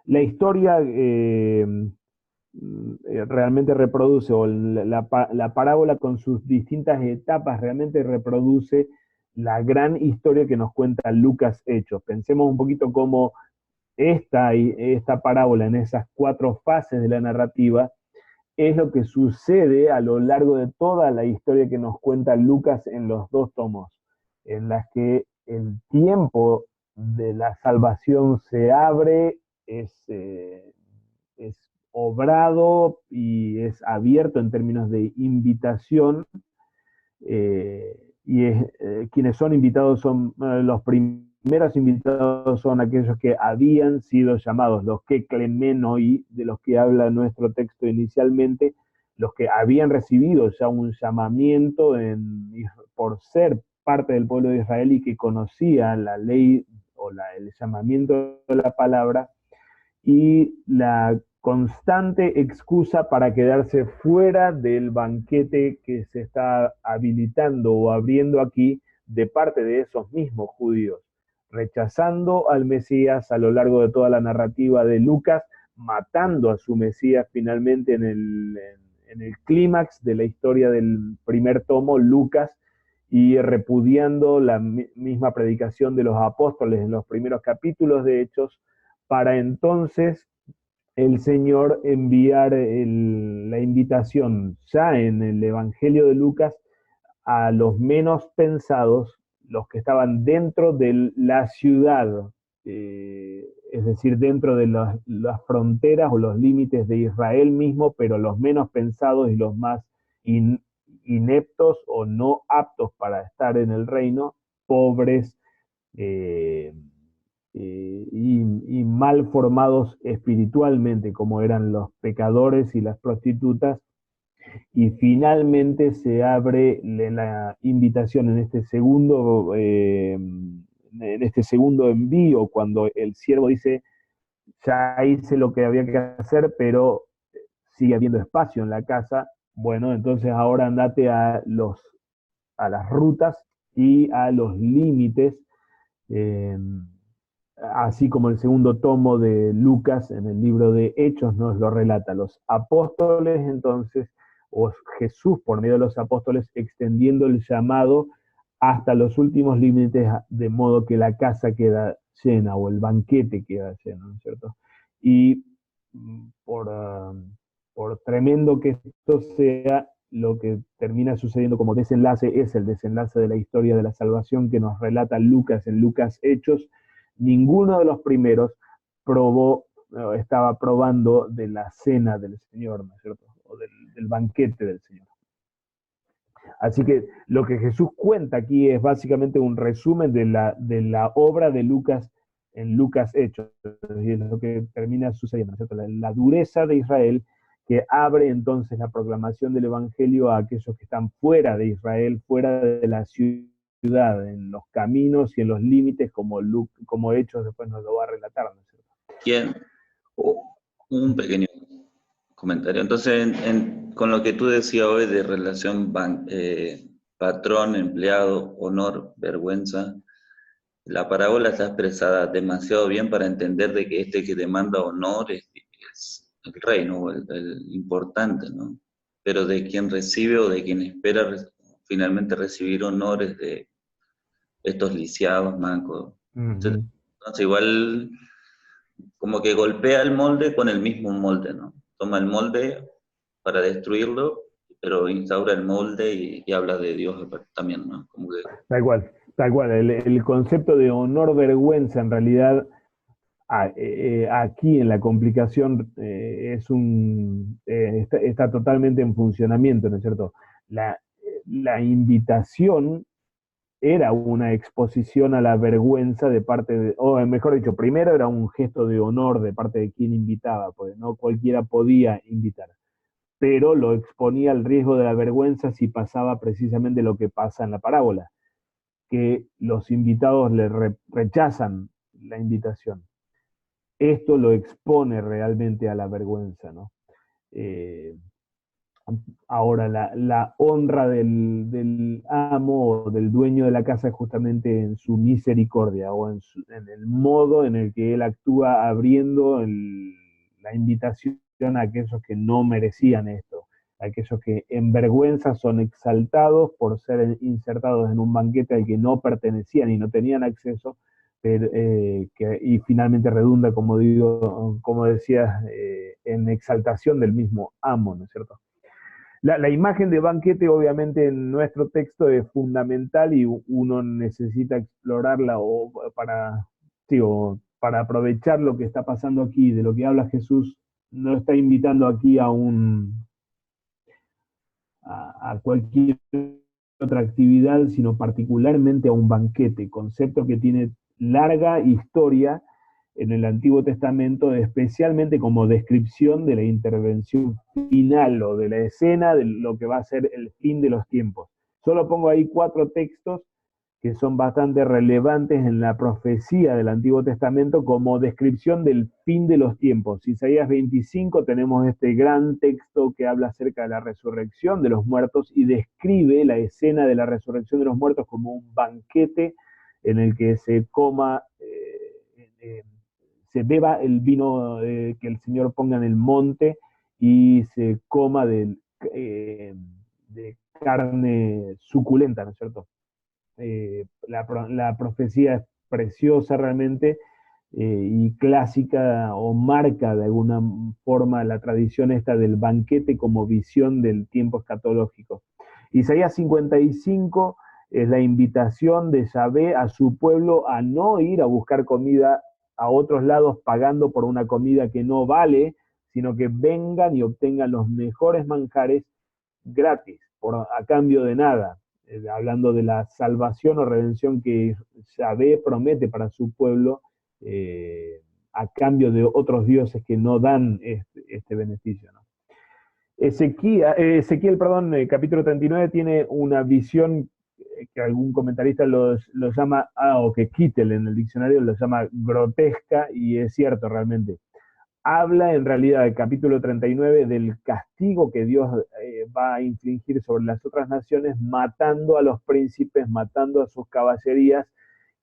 La historia realmente reproduce, o la parábola con sus distintas etapas realmente reproduce la gran historia que nos cuenta Lucas Hechos. Pensemos un poquito cómo esta parábola en esas 4 fases de la narrativa es lo que sucede a lo largo de toda la historia que nos cuenta Lucas en los 2 tomos, en las que el tiempo de la salvación se abre, es obrado y es abierto en términos de invitación, quienes son invitados son los primeros invitados son aquellos que habían sido llamados, los que klemenoi, de los que habla nuestro texto inicialmente, los que habían recibido ya un llamamiento por ser parte del pueblo de Israel y que conocían la ley o el llamamiento de la palabra, y la constante excusa para quedarse fuera del banquete que se está habilitando o abriendo aquí de parte de esos mismos judíos, rechazando al Mesías a lo largo de toda la narrativa de Lucas, matando a su Mesías finalmente en el clímax de la historia del primer tomo, Lucas, y repudiando la misma predicación de los apóstoles en los primeros capítulos de Hechos, para entonces el Señor enviar la invitación ya en el Evangelio de Lucas a los menos pensados, los que estaban dentro de la ciudad, es decir, dentro de las fronteras o los límites de Israel mismo, pero los menos pensados y los más ineptos o no aptos para estar en el reino, pobres, y mal formados espiritualmente, como eran los pecadores y las prostitutas. Y finalmente se abre la invitación en este segundo envío, cuando el siervo dice, ya hice lo que había que hacer, pero sigue habiendo espacio en la casa. Bueno, entonces ahora andate a las rutas y a los límites, así como el segundo tomo de Lucas en el libro de Hechos nos lo relata. Los apóstoles entonces, o Jesús por medio de los apóstoles, extendiendo el llamado hasta los últimos límites, de modo que la casa queda llena o el banquete queda lleno, ¿no es cierto? Y por tremendo que esto sea, lo que termina sucediendo como desenlace es el desenlace de la historia de la salvación que nos relata Lucas en Lucas Hechos. Ninguno de los primeros estaba probando de la cena del Señor, ¿no es cierto? O del banquete del Señor. Así que lo que Jesús cuenta aquí es básicamente un resumen de la obra de Lucas en Lucas Hechos, y es lo que termina sucediendo, ¿no es cierto? La dureza de Israel, que abre entonces la proclamación del Evangelio a aquellos que están fuera de Israel, fuera de la ciudad, en los caminos y en los límites, como Hechos después nos lo va a relatar, ¿no es cierto? Un pequeño comentario. Entonces, con lo que tú decías hoy de relación patrón, empleado, honor, vergüenza, la parábola está expresada demasiado bien para entender de que este que demanda honor es el rey, ¿no? El importante, ¿no? Pero de quien recibe o de quien espera finalmente recibir honores de estos lisiados, mancos, etc. Entonces igual como que golpea el molde con el mismo molde, ¿no? Toma el molde para destruirlo, pero instaura el molde y habla de Dios también, ¿no? Como que... Tal cual, tal cual. El concepto de honor-vergüenza en realidad aquí en la complicación está totalmente en funcionamiento, ¿no es cierto? La invitación era una exposición a la vergüenza de parte o mejor dicho, primero era un gesto de honor de parte de quien invitaba, porque no cualquiera podía invitar, pero lo exponía al riesgo de la vergüenza si pasaba precisamente lo que pasa en la parábola, que los invitados le rechazan la invitación. Esto lo expone realmente a la vergüenza, ¿no? Ahora, la honra del amo o del dueño de la casa es justamente en su misericordia o en el modo en el que él actúa abriendo la invitación a aquellos que no merecían esto, a aquellos que en vergüenza son exaltados por ser insertados en un banquete al que no pertenecían y no tenían acceso, y finalmente redunda, como decías, en exaltación del mismo amo, ¿no es cierto? La imagen de banquete obviamente en nuestro texto es fundamental y uno necesita explorarla para aprovechar lo que está pasando aquí, de lo que habla Jesús, no está invitando aquí a cualquier otra actividad, sino particularmente a un banquete, concepto que tiene larga historia en el Antiguo Testamento, especialmente como descripción de la intervención final o de la escena de lo que va a ser el fin de los tiempos. Solo pongo ahí 4 textos que son bastante relevantes en la profecía del Antiguo Testamento como descripción del fin de los tiempos. Isaías 25 tenemos este gran texto que habla acerca de la resurrección de los muertos y describe la escena de la resurrección de los muertos como un banquete en el que se coma, se beba el vino que el Señor ponga en el monte y se coma de carne suculenta, ¿no es cierto? La profecía es preciosa realmente y clásica o marca de alguna forma la tradición esta del banquete como visión del tiempo escatológico. Isaías 55 es la invitación de Yahvé a su pueblo a no ir a buscar comida a otros lados pagando por una comida que no vale, sino que vengan y obtengan los mejores manjares gratis, a cambio de nada, hablando de la salvación o redención que Yahvé promete para su pueblo a cambio de otros dioses que no dan este beneficio, ¿no? Ezequiel, capítulo 39 tiene una visión que algún comentarista lo llama, o que Kittel en el diccionario lo llama grotesca, y es cierto realmente. Habla en realidad del capítulo 39 del castigo que Dios va a infligir sobre las otras naciones, matando a los príncipes, matando a sus caballerías,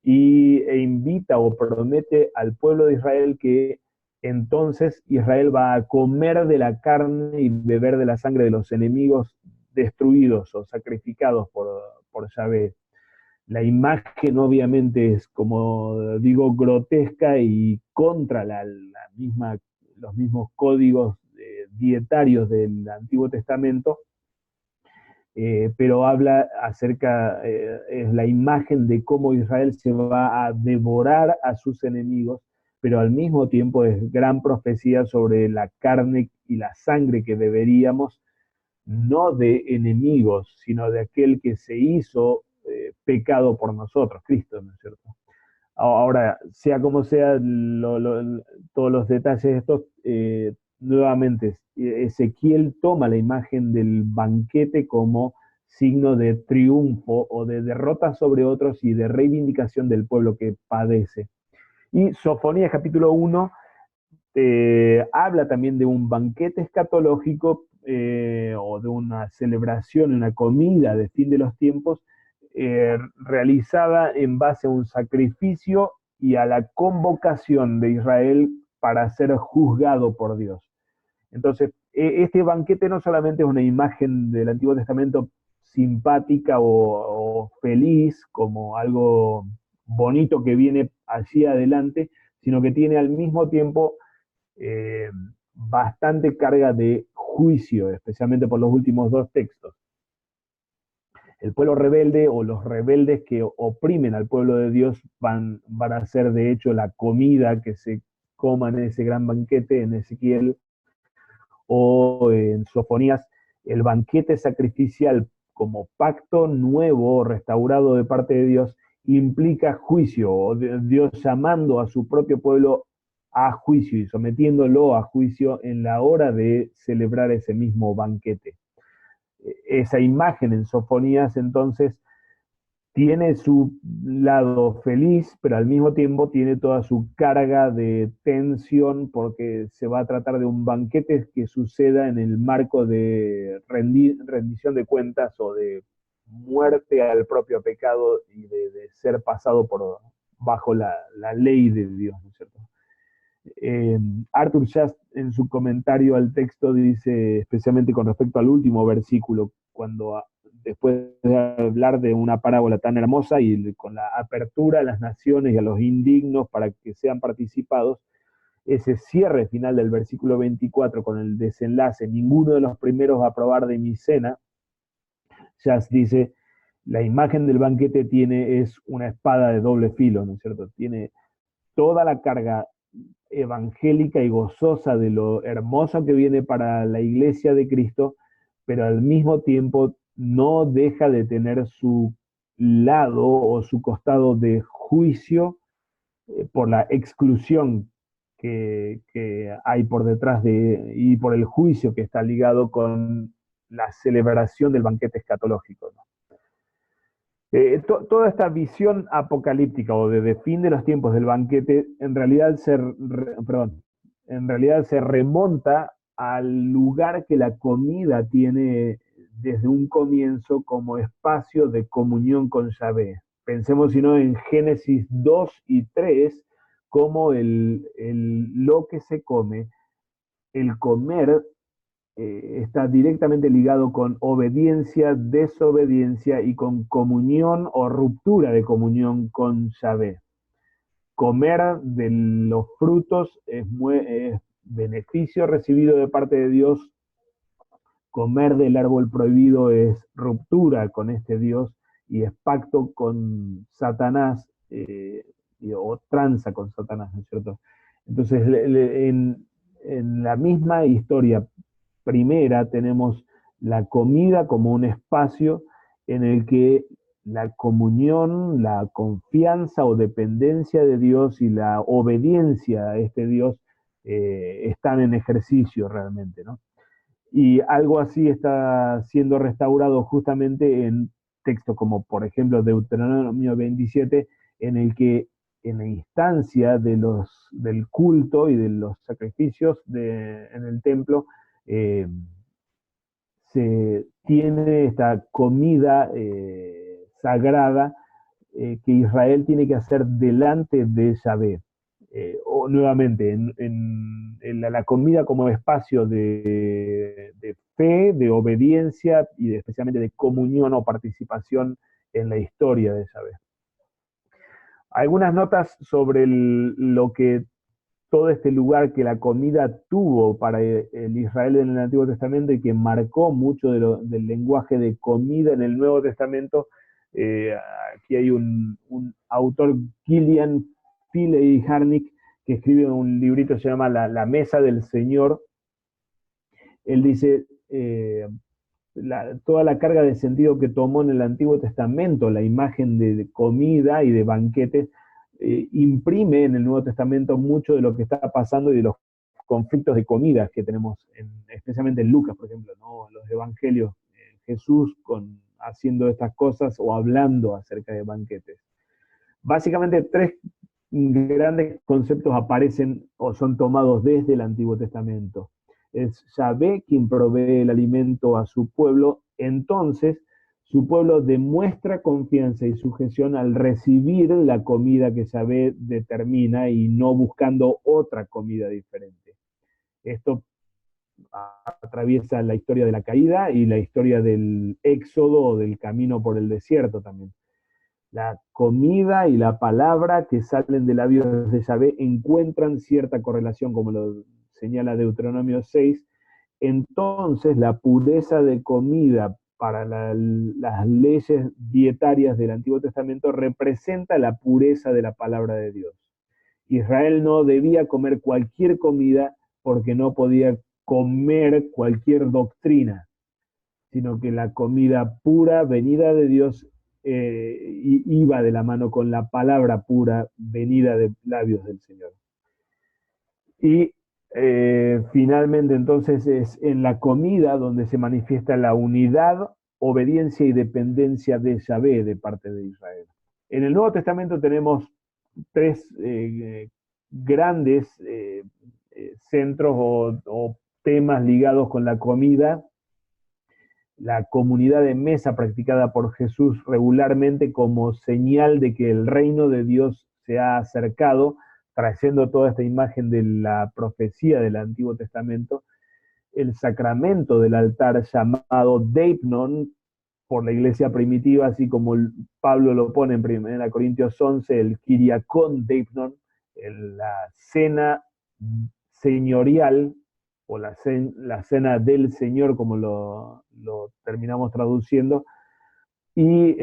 e invita o promete al pueblo de Israel que entonces Israel va a comer de la carne y beber de la sangre de los enemigos destruidos o sacrificados por Yahvé. La imagen obviamente es, como digo, grotesca y contra los mismos códigos dietarios del Antiguo Testamento, pero habla acerca, es la imagen de cómo Israel se va a devorar a sus enemigos, pero al mismo tiempo es gran profecía sobre la carne y la sangre que beberíamos, no de enemigos, sino de aquel que se hizo pecado por nosotros, Cristo, ¿no es cierto? Ahora, sea como sea, todos los detalles de estos, nuevamente, Ezequiel toma la imagen del banquete como signo de triunfo o de derrota sobre otros y de reivindicación del pueblo que padece. Y Sofonías capítulo 1 habla también de un banquete escatológico o de una celebración, una comida de fin de los tiempos, realizada en base a un sacrificio y a la convocación de Israel para ser juzgado por Dios. Entonces, este banquete no solamente es una imagen del Antiguo Testamento simpática o feliz, como algo bonito que viene allí adelante, sino que tiene al mismo tiempo bastante carga de juicio, especialmente por los últimos 2 textos. El pueblo rebelde o los rebeldes que oprimen al pueblo de Dios van a ser de hecho la comida que se coma en ese gran banquete en Ezequiel o en Sofonías, el banquete sacrificial como pacto nuevo, restaurado de parte de Dios, implica juicio, o Dios llamando a su propio pueblo a juicio y sometiéndolo a juicio en la hora de celebrar ese mismo banquete. Esa imagen en Sofonías entonces tiene su lado feliz, pero al mismo tiempo tiene toda su carga de tensión porque se va a tratar de un banquete que suceda en el marco de rendición de cuentas o de muerte al propio pecado y de ser pasado bajo la ley de Dios, ¿no es cierto? Arthur Just en su comentario al texto dice, especialmente con respecto al último versículo, cuando después de hablar de una parábola tan hermosa y con la apertura a las naciones y a los indignos para que sean participados, ese cierre final del versículo 24 con el desenlace, ninguno de los primeros a probar de mi cena, Just dice, la imagen del banquete es una espada de doble filo, ¿no es cierto? Tiene toda la carga evangélica y gozosa de lo hermoso que viene para la iglesia de Cristo, pero al mismo tiempo no deja de tener su lado o su costado de juicio por la exclusión que hay por detrás y por el juicio que está ligado con la celebración del banquete escatológico, ¿no? Toda esta visión apocalíptica o de fin de los tiempos del banquete en realidad se remonta al lugar que la comida tiene desde un comienzo como espacio de comunión con Yahvé. Pensemos si no en Génesis 2 y 3, como lo que se come, el comer está directamente ligado con obediencia, desobediencia y con comunión o ruptura de comunión con Yahvé. Comer de los frutos es beneficio recibido de parte de Dios. Comer del árbol prohibido es ruptura con este Dios y es pacto con Satanás, o tranza con Satanás, ¿no es cierto? Entonces, en la misma historia primera tenemos la comida como un espacio en el que la comunión, la confianza o dependencia de Dios y la obediencia a este Dios están en ejercicio realmente, ¿no? Y algo así está siendo restaurado justamente en textos como, por ejemplo, Deuteronomio 27, en el que en la instancia del culto y de los sacrificios en el templo, eh, se tiene esta comida sagrada que Israel tiene que hacer delante de Yahvé. O nuevamente, en la comida como espacio de fe, de obediencia y especialmente de comunión o participación en la historia de Yahvé. Algunas notas sobre lo que todo este lugar que la comida tuvo para el Israel en el Antiguo Testamento y que marcó mucho del lenguaje de comida en el Nuevo Testamento. Aquí hay un autor, Gillian Philey Harnick, que escribe un librito que se llama La Mesa del Señor. Él dice, toda la carga de sentido que tomó en el Antiguo Testamento la imagen de comida y de banquetes, imprime en el Nuevo Testamento mucho de lo que está pasando y de los conflictos de comidas que tenemos, especialmente en Lucas, por ejemplo, ¿no? Los evangelios, Jesús haciendo estas cosas o hablando acerca de banquetes. Básicamente 3 grandes conceptos aparecen o son tomados desde el Antiguo Testamento. Es Yahvé quien provee el alimento a su pueblo, entonces su pueblo demuestra confianza y sujeción al recibir la comida que Yahvé determina y no buscando otra comida diferente. Esto atraviesa la historia de la caída y la historia del éxodo o del camino por el desierto también. La comida y la palabra que salen de labios de Yahvé encuentran cierta correlación, como lo señala Deuteronomio 6. Entonces la pureza de comida para las leyes dietarias del Antiguo Testamento representa la pureza de la palabra de Dios. Israel no debía comer cualquier comida porque no podía comer cualquier doctrina, sino que la comida pura venida de Dios iba de la mano con la palabra pura venida de labios del Señor. Y finalmente entonces es en la comida donde se manifiesta la unidad, obediencia y dependencia de Yahvé de parte de Israel. En el Nuevo Testamento tenemos 3 grandes centros o temas ligados con la comida. La comunidad de mesa practicada por Jesús regularmente como señal de que el reino de Dios se ha acercado, trayendo toda esta imagen de la profecía del Antiguo Testamento. El sacramento del altar llamado deipnon por la iglesia primitiva, así como Pablo lo pone en 1 Corintios 11, el Kyriakon deipnon, la cena señorial, o la cena del Señor, como lo terminamos traduciendo, Y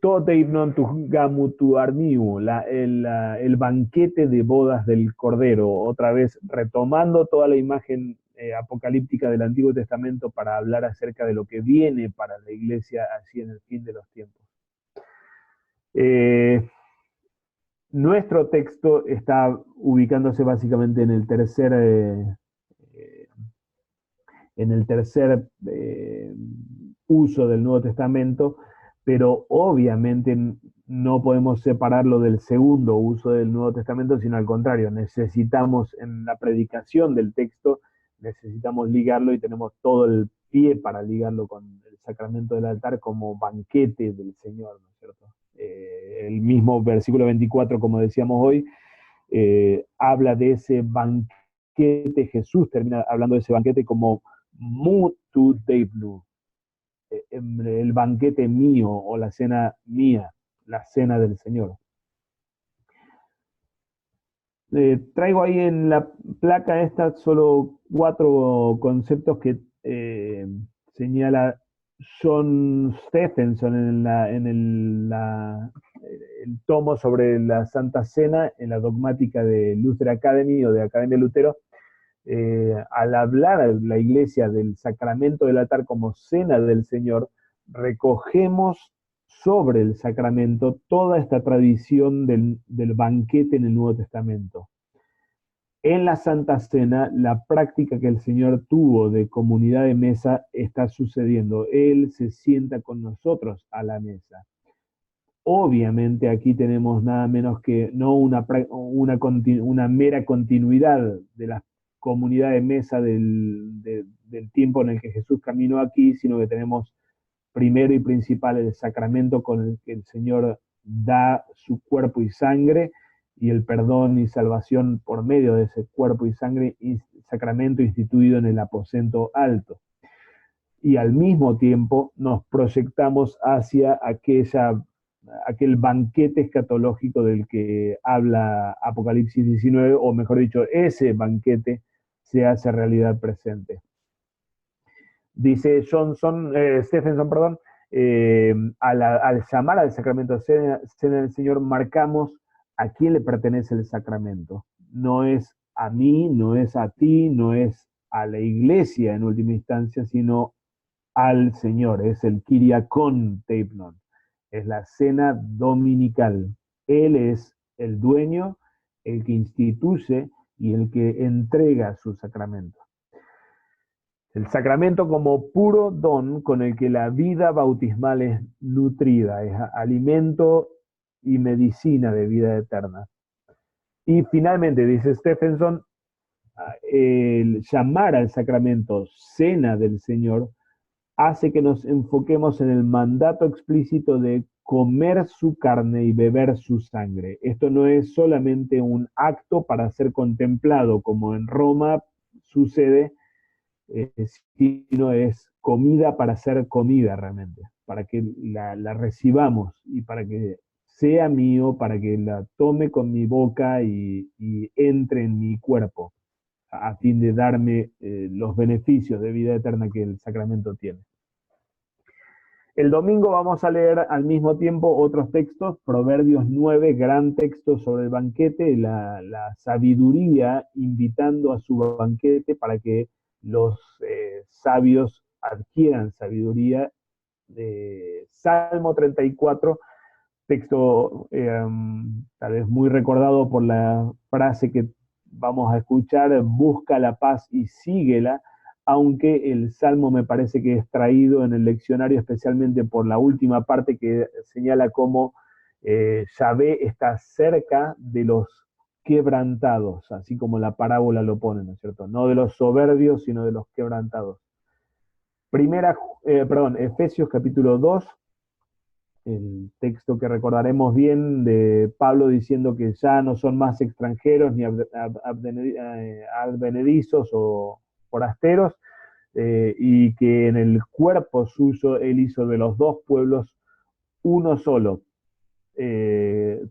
Toteibnon Gamutu Arniu, el banquete de bodas del Cordero, otra vez retomando toda la imagen apocalíptica del Antiguo Testamento para hablar acerca de lo que viene para la iglesia así en el fin de los tiempos. Nuestro texto está ubicándose básicamente en el tercer uso del Nuevo Testamento, pero obviamente no podemos separarlo del segundo uso del Nuevo Testamento, sino al contrario, necesitamos en la predicación del texto, necesitamos ligarlo y tenemos todo el pie para ligarlo con el sacramento del altar como banquete del Señor, ¿no es cierto? El mismo versículo 24, como decíamos hoy, habla de ese banquete. Jesús termina hablando de ese banquete como Mutu Deibnu, el banquete mío o la cena mía, la cena del Señor. Traigo ahí en la placa esta solo 4 conceptos que señala John Stephenson en el tomo sobre la Santa Cena en la dogmática de Luther Academy o de Academia Lutero. Al hablar a la iglesia del sacramento del altar como cena del Señor, recogemos sobre el sacramento toda esta tradición del banquete en el Nuevo Testamento. En la Santa Cena, la práctica que el Señor tuvo de comunidad de mesa está sucediendo. Él se sienta con nosotros a la mesa. Obviamente aquí tenemos nada menos que no una mera continuidad de la comunidad de mesa del tiempo en el que Jesús caminó aquí, sino que tenemos primero y principal el sacramento con el que el Señor da su cuerpo y sangre, y el perdón y salvación por medio de ese cuerpo y sangre, y sacramento instituido en el aposento alto. Y al mismo tiempo nos proyectamos hacia aquel banquete escatológico del que habla Apocalipsis 19, o mejor dicho, ese banquete se hace realidad presente. Dice Stephenson, perdón, al llamar al sacramento cena del Señor, marcamos a quién le pertenece el sacramento. No es a mí, no es a ti, no es a la iglesia en última instancia, sino al Señor. Es el Kyriakon Teipnon, es la cena dominical. Él es el dueño, el que instituye y el que entrega su sacramento. El sacramento como puro don con el que la vida bautismal es nutrida, es alimento y medicina de vida eterna. Y finalmente, dice Stephenson, el llamar al sacramento cena del Señor hace que nos enfoquemos en el mandato explícito de comer su carne y beber su sangre. Esto no es solamente un acto para ser contemplado, como en Roma sucede, sino es comida para ser comida realmente, para que la recibamos y para que sea mío, para que la tome con mi boca y entre en mi cuerpo, a fin de darme los beneficios de vida eterna que el sacramento tiene. El domingo vamos a leer al mismo tiempo otros textos, Proverbios 9, gran texto sobre el banquete, la sabiduría invitando a su banquete para que los sabios adquieran sabiduría. Salmo 34, texto tal vez muy recordado por la frase que vamos a escuchar, busca la paz y síguela, aunque el Salmo me parece que es traído en el leccionario especialmente por la última parte que señala cómo Yahvé está cerca de los quebrantados, así como la parábola lo pone, ¿no es cierto? No de los soberbios, sino de los quebrantados. Efesios capítulo 2, el texto que recordaremos bien de Pablo diciendo que ya no son más extranjeros ni advenedizos o forasteros, y que en el cuerpo suyo él hizo de los dos pueblos uno solo,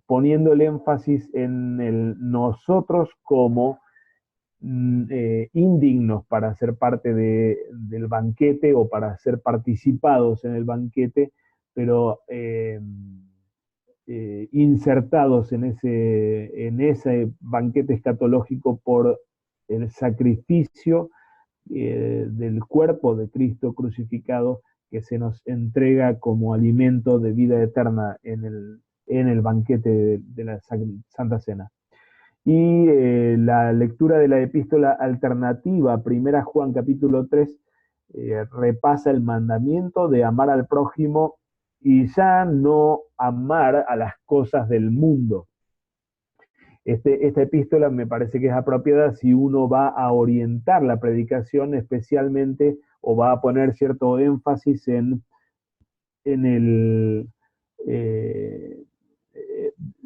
poniendo el énfasis en el nosotros como indignos para ser parte del banquete o para ser participados en el banquete, pero insertados en ese banquete escatológico por el sacrificio del cuerpo de Cristo crucificado que se nos entrega como alimento de vida eterna en el banquete de la Santa Cena. Y la lectura de la epístola alternativa, primera Juan capítulo 3, repasa el mandamiento de amar al prójimo y ya no amar a las cosas del mundo. Esta epístola me parece que es apropiada si uno va a orientar la predicación especialmente o va a poner cierto énfasis en el, eh,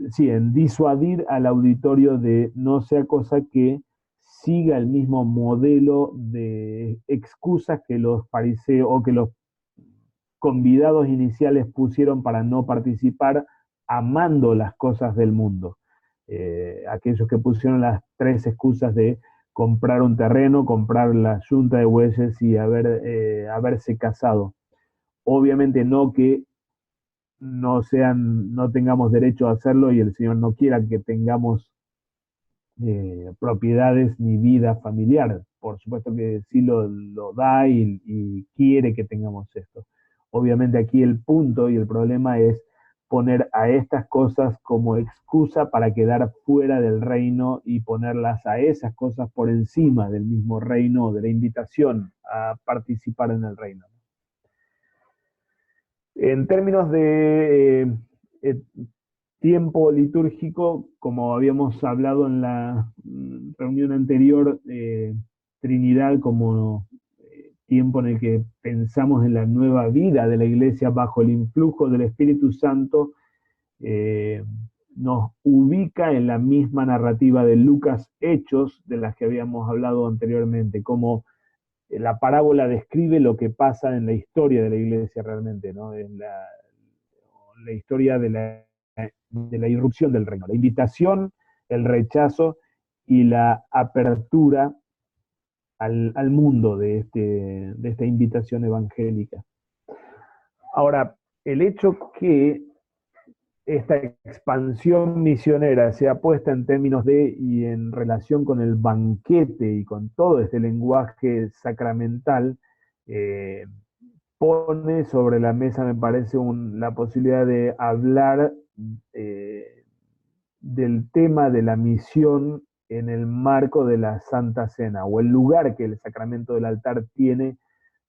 sí, en disuadir al auditorio de no sea cosa que siga el mismo modelo de excusas que los fariseos o que los convidados iniciales pusieron para no participar, amando las cosas del mundo. Aquellos que pusieron las tres excusas de comprar un terreno, comprar la yunta de bueyes y haberse casado. Obviamente no que no tengamos derecho a hacerlo y el Señor no quiera que tengamos propiedades ni vida familiar. Por supuesto que sí lo da y quiere que tengamos esto. Obviamente aquí el punto y el problema es poner a estas cosas como excusa para quedar fuera del reino y ponerlas a esas cosas por encima del mismo reino, de la invitación a participar en el reino. En términos de tiempo litúrgico, como habíamos hablado en la reunión anterior, Trinidad como tiempo en el que pensamos en la nueva vida de la Iglesia bajo el influjo del Espíritu Santo, nos ubica en la misma narrativa de Lucas Hechos, de las que habíamos hablado anteriormente, como la parábola describe lo que pasa en la historia de la Iglesia realmente, ¿no? En la historia de la irrupción del reino, la invitación, el rechazo y la apertura al mundo de esta invitación evangélica. Ahora, el hecho que esta expansión misionera sea puesta en términos de y en relación con el banquete y con todo este lenguaje sacramental, pone sobre la mesa, me parece, la posibilidad de hablar del tema de la misión en el marco de la Santa Cena, o el lugar que el sacramento del altar tiene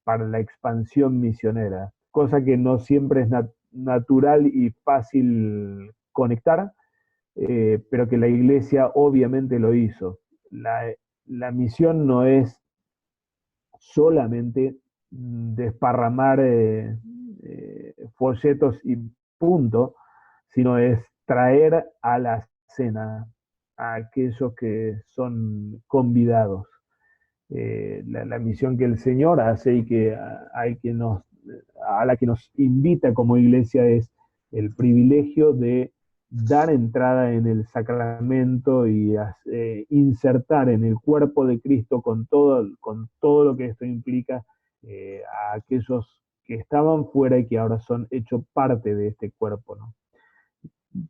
para la expansión misionera, cosa que no siempre es natural y fácil conectar, pero que la Iglesia obviamente lo hizo. La misión no es solamente desparramar folletos y punto, sino es traer a la cena a aquellos que son convidados. La misión que el Señor hace y a la que nos invita como iglesia es el privilegio de dar entrada en el sacramento y insertar en el cuerpo de Cristo con todo lo que esto implica a aquellos que estaban fuera y que ahora son hechos parte de este cuerpo, ¿no?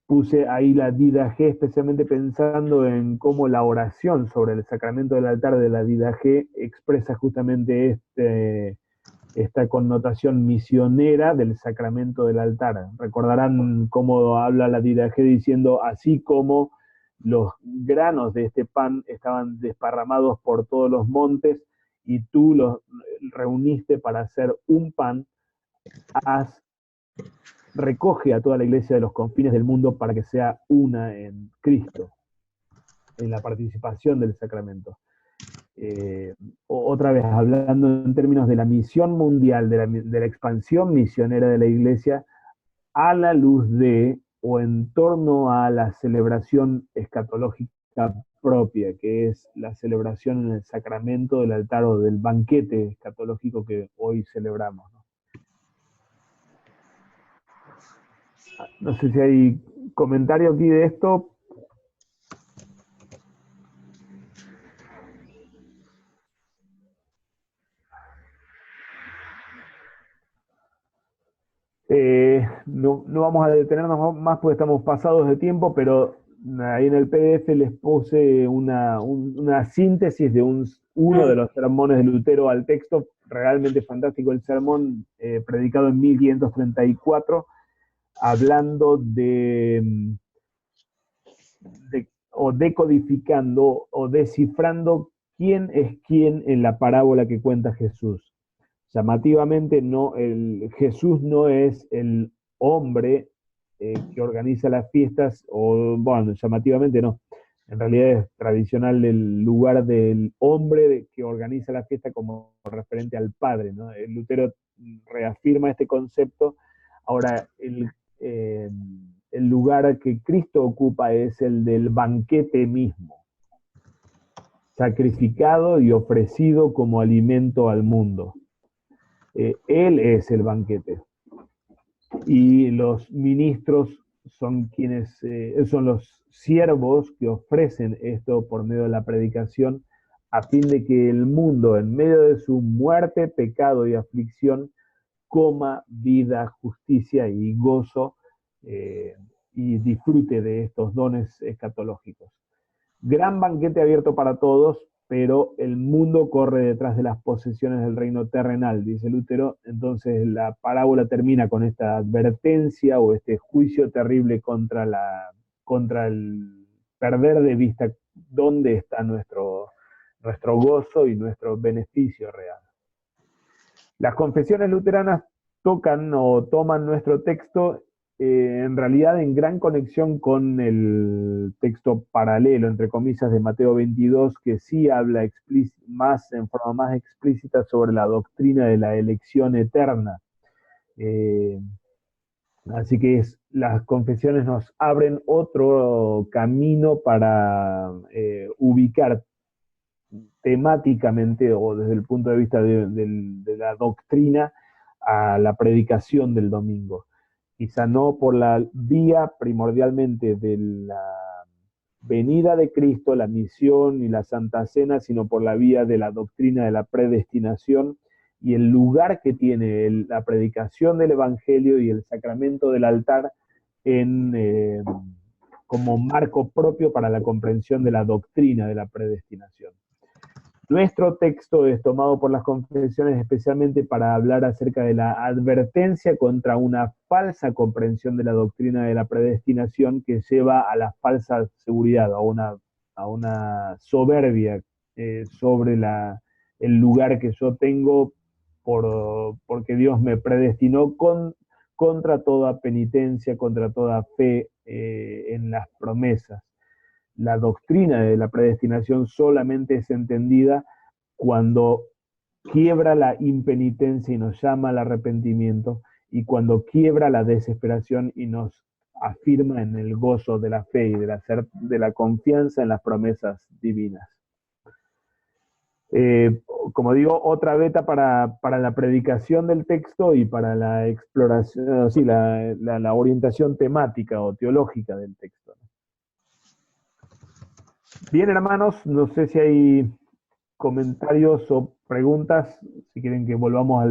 Puse ahí la Didaché especialmente pensando en cómo la oración sobre el sacramento del altar de la Didaché expresa justamente esta connotación misionera del sacramento del altar. Recordarán cómo habla la Didaché diciendo, así como los granos de este pan estaban desparramados por todos los montes y tú los reuniste para hacer un pan, recoge a toda la iglesia de los confines del mundo para que sea una en Cristo, en la participación del sacramento. Otra vez, hablando en términos de la misión mundial, de la expansión misionera de la iglesia, a la luz de o en torno a la celebración escatológica propia, que es la celebración en el sacramento del altar o del banquete escatológico que hoy celebramos, ¿no? No sé si hay comentario aquí de esto. No vamos a detenernos más porque estamos pasados de tiempo, pero ahí en el PDF les puse una síntesis de uno de los sermones de Lutero al texto. Realmente fantástico el sermón, predicado en 1534, hablando o decodificando o descifrando quién es quién en la parábola que cuenta Jesús. Llamativamente, Jesús no es el hombre que organiza las fiestas, o bueno, llamativamente no. En realidad es tradicional el lugar del hombre que organiza la fiesta como referente al Padre, ¿no? El Lutero reafirma este concepto. Ahora, el lugar que Cristo ocupa es el del banquete mismo, sacrificado y ofrecido como alimento al mundo. Él es el banquete. Y los ministros son son los siervos que ofrecen esto por medio de la predicación, a fin de que el mundo, en medio de su muerte, pecado y aflicción, coma vida, justicia y gozo, y disfrute de estos dones escatológicos. Gran banquete abierto para todos, pero el mundo corre detrás de las posesiones del reino terrenal, dice Lutero. Entonces la parábola termina con esta advertencia o este juicio terrible contra el perder de vista dónde está nuestro gozo y nuestro beneficio real. Las confesiones luteranas tocan o toman nuestro texto en realidad en gran conexión con el texto paralelo, entre comillas, de Mateo 22, que sí habla en forma más explícita sobre la doctrina de la elección eterna. Así que las confesiones nos abren otro camino para ubicar temáticamente o desde el punto de vista de la doctrina a la predicación del domingo. Quizá no por la vía primordialmente de la venida de Cristo, la misión y la Santa Cena, sino por la vía de la doctrina de la predestinación y el lugar que tiene la predicación del Evangelio y el sacramento del altar como marco propio para la comprensión de la doctrina de la predestinación. Nuestro texto es tomado por las confesiones especialmente para hablar acerca de la advertencia contra una falsa comprensión de la doctrina de la predestinación que lleva a la falsa seguridad, a una soberbia sobre el lugar que yo tengo porque Dios me predestinó contra toda penitencia, contra toda fe en las promesas. La doctrina de la predestinación solamente es entendida cuando quiebra la impenitencia y nos llama al arrepentimiento, y cuando quiebra la desesperación y nos afirma en el gozo de la fe y de la confianza en las promesas divinas. Como digo, otra beta para la predicación del texto y para la exploración, sí, la orientación temática o teológica del texto. Bien, hermanos, no sé si hay comentarios o preguntas, si quieren que volvamos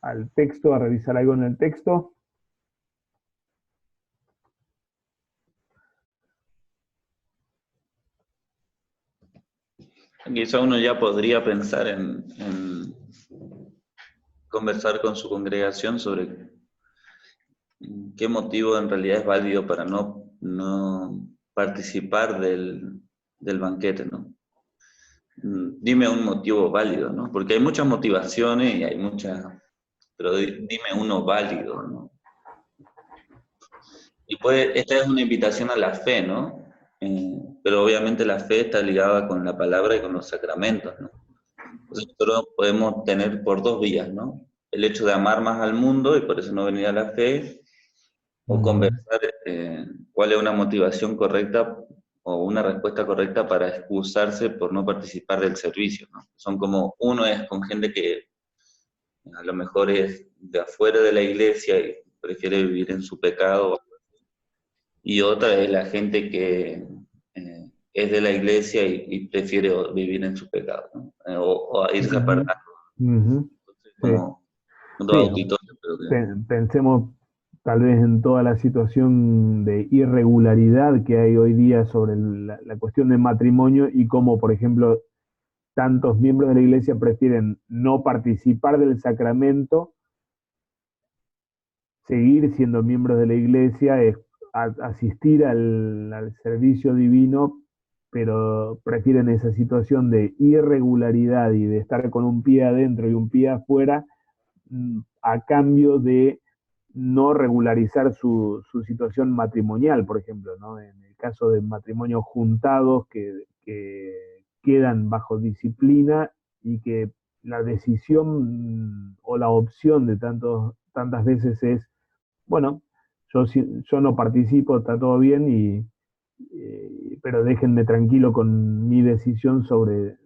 al texto, a revisar algo en el texto. Quizá uno ya podría pensar en conversar con su congregación sobre qué motivo en realidad es válido para no participar del banquete, ¿no? Dime un motivo válido, ¿no? Porque hay muchas motivaciones y hay muchas, pero dime uno válido, ¿no? Y esta es una invitación a la fe, ¿no? Pero obviamente la fe está ligada con la palabra y con los sacramentos, ¿no? Entonces nosotros podemos tener por dos vías, ¿no? El hecho de amar más al mundo y por eso no venir a la fe, o conversar cuál es una motivación correcta o una respuesta correcta para excusarse por no participar del servicio, ¿no? Uno es con gente que a lo mejor es de afuera de la iglesia y prefiere vivir en su pecado, y otra es la gente que es de la iglesia y prefiere vivir en su pecado, ¿no? O irse apartando. Entonces, como dos Sí, auditores Pensemos tal vez en toda la situación de irregularidad que hay hoy día sobre la cuestión del matrimonio y cómo, por ejemplo, tantos miembros de la iglesia prefieren no participar del sacramento, seguir siendo miembros de la iglesia, asistir al servicio divino, pero prefieren esa situación de irregularidad y de estar con un pie adentro y un pie afuera, a cambio de no regularizar su situación matrimonial, por ejemplo, ¿no? En el caso de matrimonios juntados que quedan bajo disciplina y que la decisión o la opción de tantas veces es, bueno, yo no participo, está todo bien, pero déjenme tranquilo con mi decisión sobre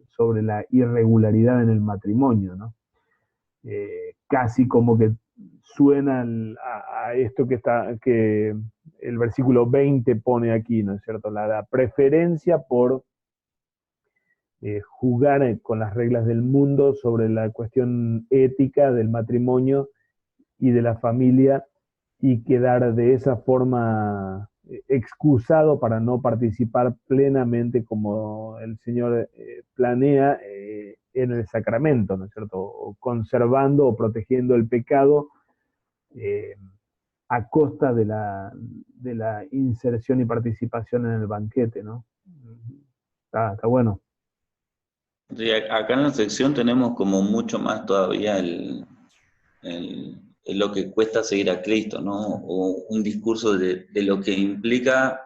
la irregularidad en el matrimonio, ¿no? Casi como que suena a esto que el versículo 20 pone aquí, ¿no es cierto? La preferencia por jugar con las reglas del mundo sobre la cuestión ética del matrimonio y de la familia y quedar de esa forma excusado para no participar plenamente como el Señor planea en el sacramento, ¿no es cierto? O conservando o protegiendo el pecado eh, a costa de la inserción y participación en el banquete, ¿no? Está bueno. Sí, acá en la sección tenemos como mucho más todavía lo que cuesta seguir a Cristo, ¿no? O un discurso de lo que implica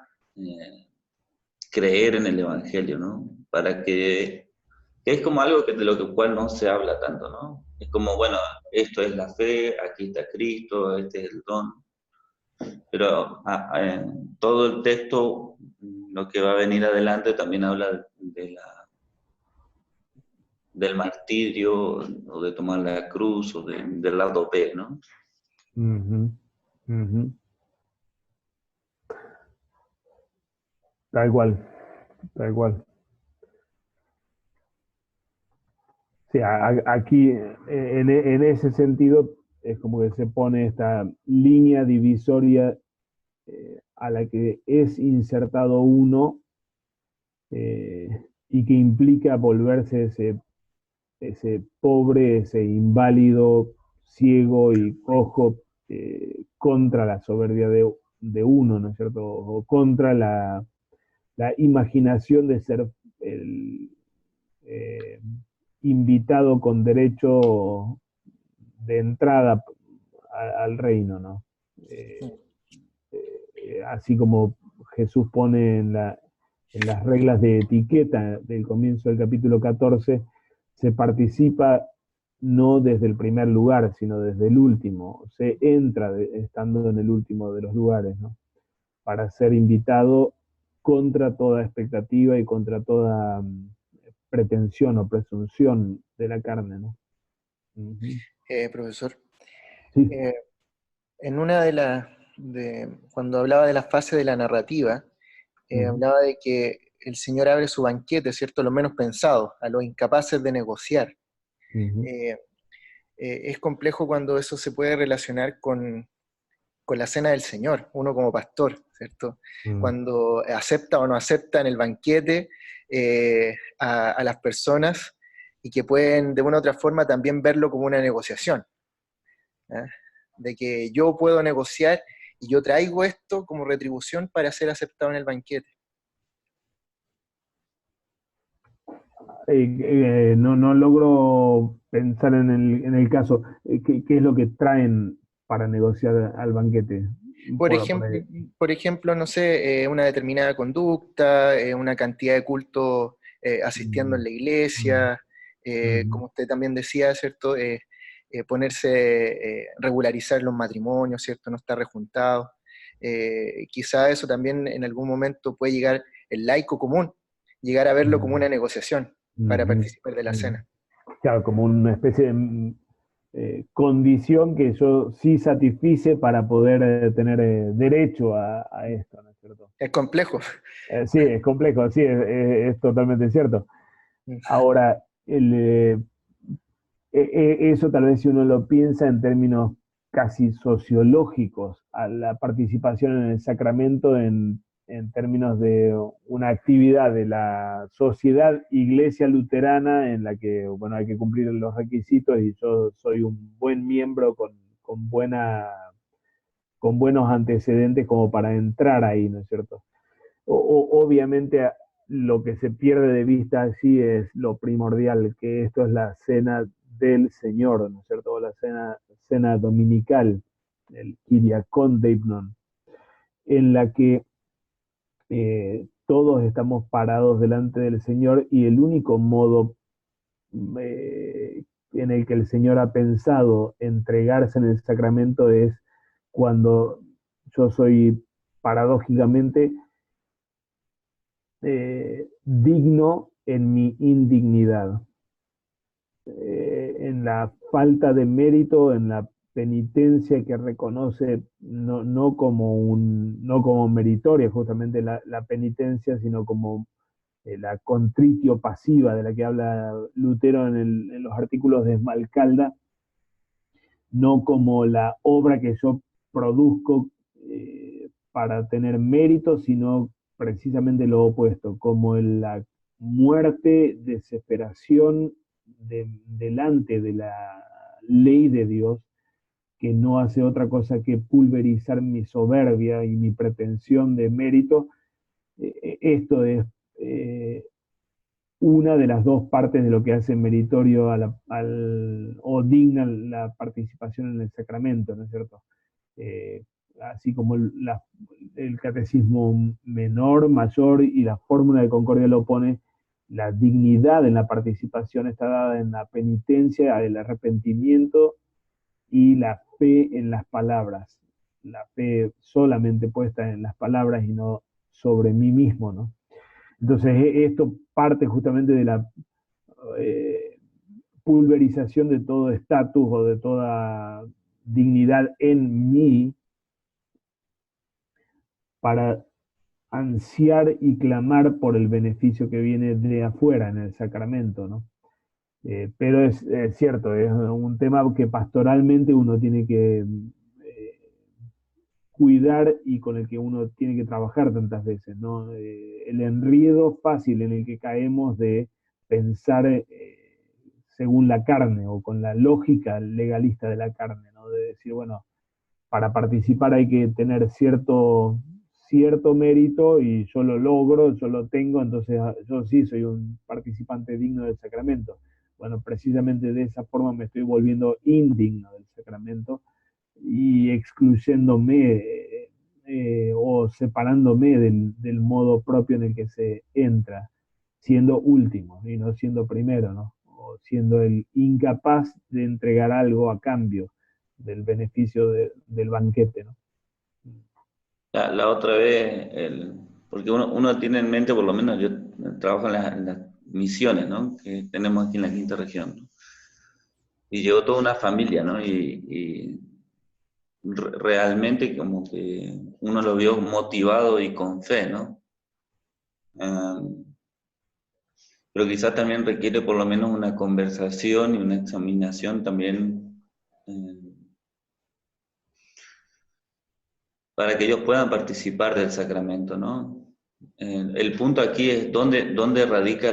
creer en el Evangelio, ¿no? Que es como algo de lo cual no se habla tanto, ¿no? Es como, bueno, esto es la fe, aquí está Cristo, este es el don, pero en todo el texto, lo que va a venir adelante también habla del martirio, o de tomar la cruz, o del lado B, ¿no? Uh-huh. Uh-huh. Tal cual, tal cual. Sí, aquí en ese sentido es como que se pone esta línea divisoria a la que es insertado uno eh, y que implica volverse ese pobre, ese inválido, ciego y cojo contra la soberbia de uno, ¿no es cierto? O contra la imaginación de ser el eh, invitado con derecho de entrada al reino, ¿no? Así como Jesús pone en las reglas de etiqueta del comienzo del capítulo 14, se participa no desde el primer lugar, sino desde el último. Se entra estando en el último de los lugares, ¿no? Para ser invitado contra toda expectativa y contra toda pretensión o presunción de la carne, ¿no? Uh-huh. Profesor, Sí. en una cuando hablaba de la fase de la narrativa, hablaba de que el Señor abre su banquete, ¿cierto?, a los menos pensados, a los incapaces de negociar. Es complejo cuando eso se puede relacionar con la cena del Señor, uno como pastor, ¿cierto? Cuando acepta o no acepta en el banquete a las personas y que pueden de una u otra forma también verlo como una negociación, ¿eh? De que yo puedo negociar y yo traigo esto como retribución para ser aceptado en el banquete. No logro pensar en el caso. ¿Qué es lo que traen para negociar al banquete? Por ejemplo, no sé, una determinada conducta, una cantidad de culto asistiendo en la iglesia, como usted también decía, ¿cierto? Regularizar los matrimonios, ¿cierto? No estar rejuntados. Quizá eso también en algún momento puede llegar el laico común, llegar a verlo como una negociación para participar de la cena. Claro, como una especie de condición que yo sí satisfice para poder tener derecho a esto, ¿no es cierto? Es complejo. Sí, es complejo, sí, es totalmente cierto. Ahora, eso tal vez si uno lo piensa en términos casi sociológicos a la participación en el sacramento en términos de una actividad de la sociedad iglesia luterana en la que, bueno, hay que cumplir los requisitos y yo soy un buen miembro con buenos antecedentes como para entrar ahí, ¿no es cierto? Obviamente lo que se pierde de vista así es lo primordial, que esto es la cena del Señor, ¿no es cierto? La cena dominical, el Kyriakon Deipnon, en la que todos estamos parados delante del Señor y el único modo en el que el Señor ha pensado entregarse en el sacramento es cuando yo soy paradójicamente digno en mi indignidad, en la falta de mérito, en la penitencia que reconoce no como meritoria justamente la penitencia, sino como la contritio pasiva de la que habla Lutero en los artículos de Esmalcalda, no como la obra que yo produzco para tener mérito, sino precisamente lo opuesto, como en la muerte, desesperación delante de la ley de Dios, que no hace otra cosa que pulverizar mi soberbia y mi pretensión de mérito. Esto es una de las dos partes de lo que hace meritorio o digna la participación en el sacramento, ¿no es cierto? Así como el catecismo menor, mayor y la fórmula de concordia lo pone, la dignidad en la participación está dada en la penitencia, el arrepentimiento y la fe en las palabras. La fe solamente puesta en las palabras y no sobre mí mismo, ¿no? Entonces esto parte justamente de la pulverización de todo estatus o de toda dignidad en mí para ansiar y clamar por el beneficio que viene de afuera en el sacramento, ¿no? Pero es cierto, es un tema que pastoralmente uno tiene que cuidar y con el que uno tiene que trabajar tantas veces, ¿no? El enredo fácil en el que caemos de pensar según la carne o con la lógica legalista de la carne, ¿no? De decir, bueno, para participar hay que tener cierto mérito y yo lo logro, yo lo tengo, entonces yo sí soy un participante digno del sacramento. Bueno, precisamente de esa forma me estoy volviendo indigno del sacramento y excluyéndome o separándome del modo propio en el que se entra, siendo último y no siendo primero, ¿no? O siendo el incapaz de entregar algo a cambio del beneficio del banquete, ¿no? La otra vez, porque uno tiene en mente, por lo menos yo trabajo en las misiones, ¿no? Que tenemos aquí en la quinta región, ¿no? Y llegó toda una familia, ¿no? Y realmente como que uno lo vio motivado y con fe, ¿no? Pero quizás también requiere por lo menos una conversación y una examinación también para que ellos puedan participar del sacramento, ¿no? El punto aquí es dónde radica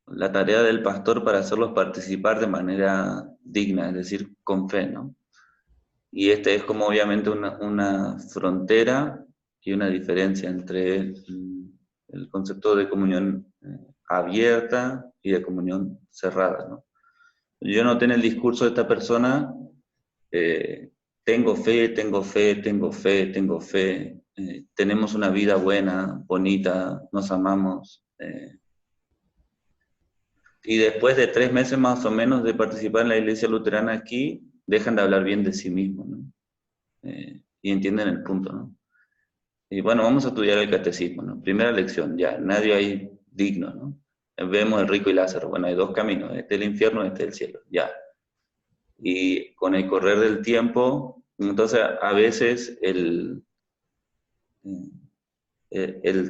la tarea del pastor para hacerlos participar de manera digna, es decir, con fe, ¿no? Y este es como obviamente una frontera y una diferencia entre el concepto de comunión abierta y de comunión cerrada, ¿no? Yo noté en el discurso de esta persona, tengo fe, tengo fe, tengo fe, tengo fe, tenemos una vida buena, bonita, nos amamos. Y después de 3 meses más o menos de participar en la iglesia luterana aquí, dejan de hablar bien de sí mismos, ¿no? Y entienden el punto, ¿no? Y bueno, vamos a estudiar el catecismo, ¿no? Primera lección, ya, nadie hay digno, ¿no? Vemos el rico y Lázaro, bueno, hay 2 caminos, este es el infierno, este es el cielo, ya. Y con el correr del tiempo, entonces a veces el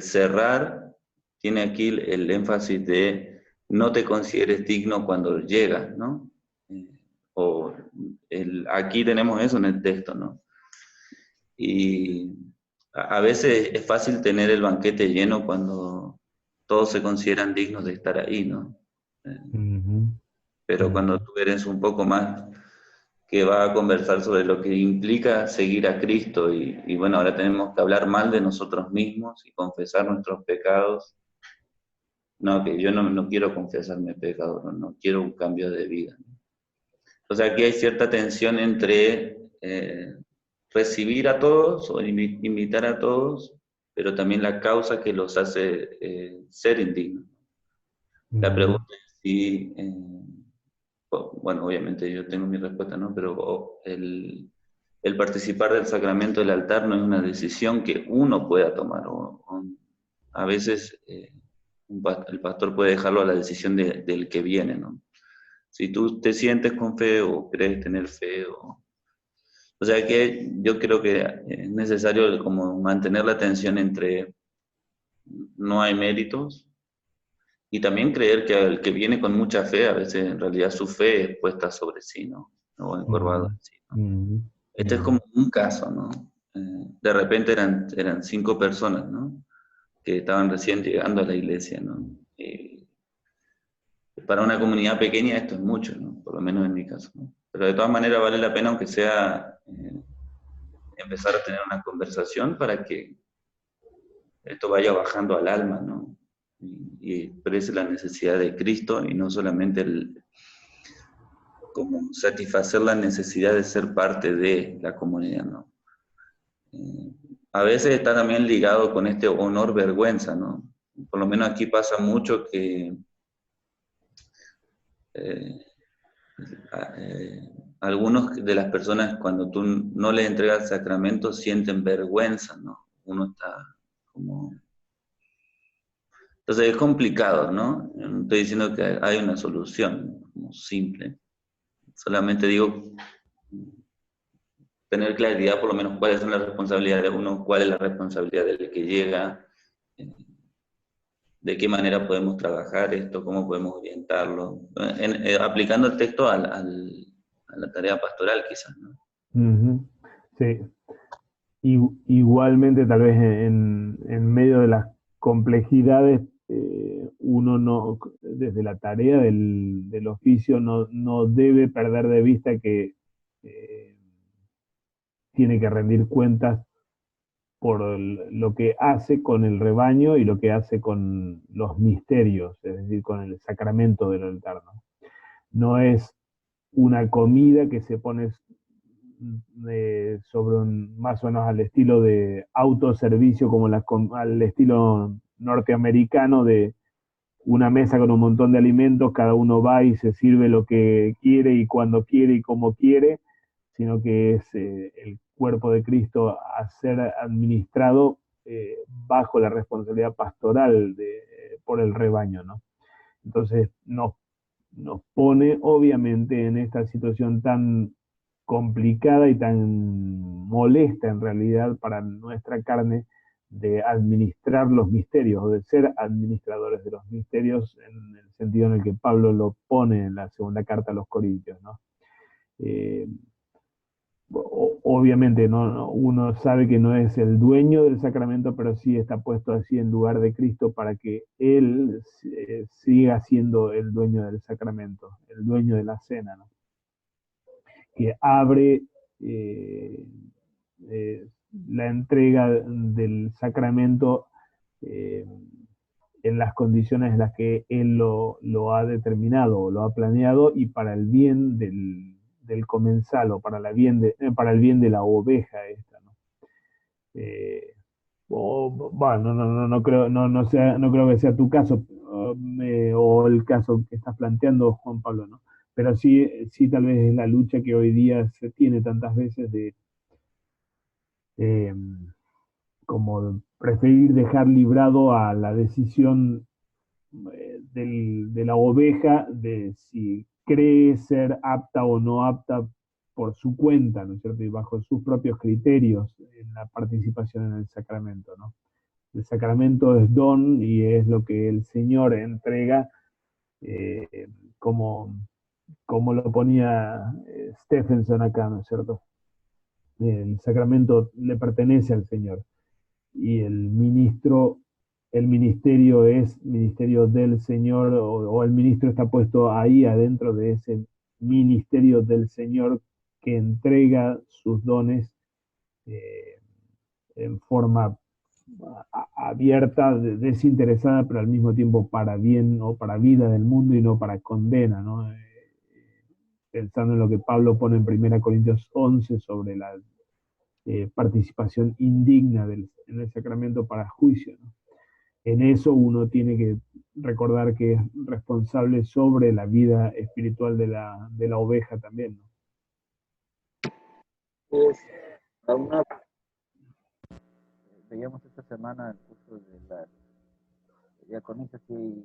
cerrar tiene aquí el énfasis de no te consideres digno cuando llegas, ¿no? O aquí tenemos eso en el texto, ¿no? Y a veces es fácil tener el banquete lleno cuando todos se consideran dignos de estar ahí, ¿no? Pero cuando tú eres un poco más que va a conversar sobre lo que implica seguir a Cristo y bueno, ahora tenemos que hablar mal de nosotros mismos y confesar nuestros pecados. No, que yo no quiero confesarme pecador, no quiero un cambio de vida. O sea, aquí hay cierta tensión entre recibir a todos o invitar a todos, pero también la causa que los hace ser indignos. La pregunta es si, bueno, obviamente yo tengo mi respuesta, ¿no? Pero el participar del sacramento del altar no es una decisión que uno pueda tomar. A veces el pastor puede dejarlo a la decisión del que viene, ¿no? Si tú te sientes con fe o crees tener fe, o sea que yo creo que es necesario como mantener la tensión entre no hay méritos y también creer que el que viene con mucha fe, a veces en realidad su fe es puesta sobre sí, ¿no? O encorvado en sí, ¿no? Este es como un caso, ¿no? De repente eran 5 personas, ¿no? Que estaban recién llegando a la iglesia, ¿no? Para una comunidad pequeña esto es mucho, ¿no? Por lo menos en mi caso, ¿no? Pero de todas maneras vale la pena, aunque sea, empezar a tener una conversación para que esto vaya bajando al alma, ¿no? Y exprese la necesidad de Cristo y no solamente como satisfacer la necesidad de ser parte de la comunidad, ¿no? A veces está también ligado con este honor-vergüenza, ¿no? Por lo menos aquí pasa mucho que eh, algunos de las personas cuando tú no les entregas el sacramento sienten vergüenza, ¿no? Uno está como... Entonces es complicado, ¿no? No estoy diciendo que hay una solución como simple. Solamente digo tener claridad por lo menos cuáles son las responsabilidades de uno, cuál es la responsabilidad del que llega, de qué manera podemos trabajar esto, cómo podemos orientarlo, aplicando el texto a la tarea pastoral quizás, ¿no? Sí. Igualmente, tal vez en medio de las complejidades, uno no, desde la tarea del oficio, no debe perder de vista que tiene que rendir cuentas por lo que hace con el rebaño y lo que hace con los misterios, es decir, con el sacramento del altar, ¿no? No es una comida que se pone sobre más o menos al estilo de autoservicio, como al estilo norteamericano de una mesa con un montón de alimentos, cada uno va y se sirve lo que quiere y cuando quiere y como quiere, sino que es el cuerpo de Cristo a ser administrado bajo la responsabilidad pastoral por el rebaño, ¿no? Entonces nos pone obviamente en esta situación tan complicada y tan molesta en realidad para nuestra carne de administrar los misterios o de ser administradores de los misterios en el sentido en el que Pablo lo pone en la segunda carta a los Corintios, ¿no? Eh, Obviamente uno sabe que no es el dueño del sacramento, pero sí está puesto así en lugar de Cristo para que Él siga siendo el dueño del sacramento, el dueño de la cena, ¿no? Que abre eh, la entrega del sacramento eh, en las condiciones en las que Él lo ha determinado o lo ha planeado y para el bien del comensal o para el bien de la oveja esta, ¿no? Bueno, no creo, no creo que sea tu caso o el caso que estás planteando, Juan Pablo, ¿no? Pero sí tal vez es la lucha que hoy día se tiene tantas veces de eh, como preferir dejar librado a la decisión de la oveja de si cree ser apta o no apta por su cuenta, ¿no es cierto? Y bajo sus propios criterios en la participación en el sacramento, ¿no? El sacramento es don y es lo que el Señor entrega como como lo ponía Stephenson acá, ¿no es cierto? El sacramento le pertenece al Señor y el ministerio es ministerio del Señor, o el ministro está puesto ahí adentro de ese ministerio del Señor que entrega sus dones eh, en forma abierta, desinteresada, pero al mismo tiempo para bien o para vida del mundo y no para condena, ¿no? Pensando en lo que Pablo pone en 1 Corintios 11 sobre la participación indigna en el sacramento para juicio, ¿no? En eso uno tiene que recordar que es responsable sobre la vida espiritual de la oveja también, ¿no? Pues, veíamos esta semana el curso de la diaconisa y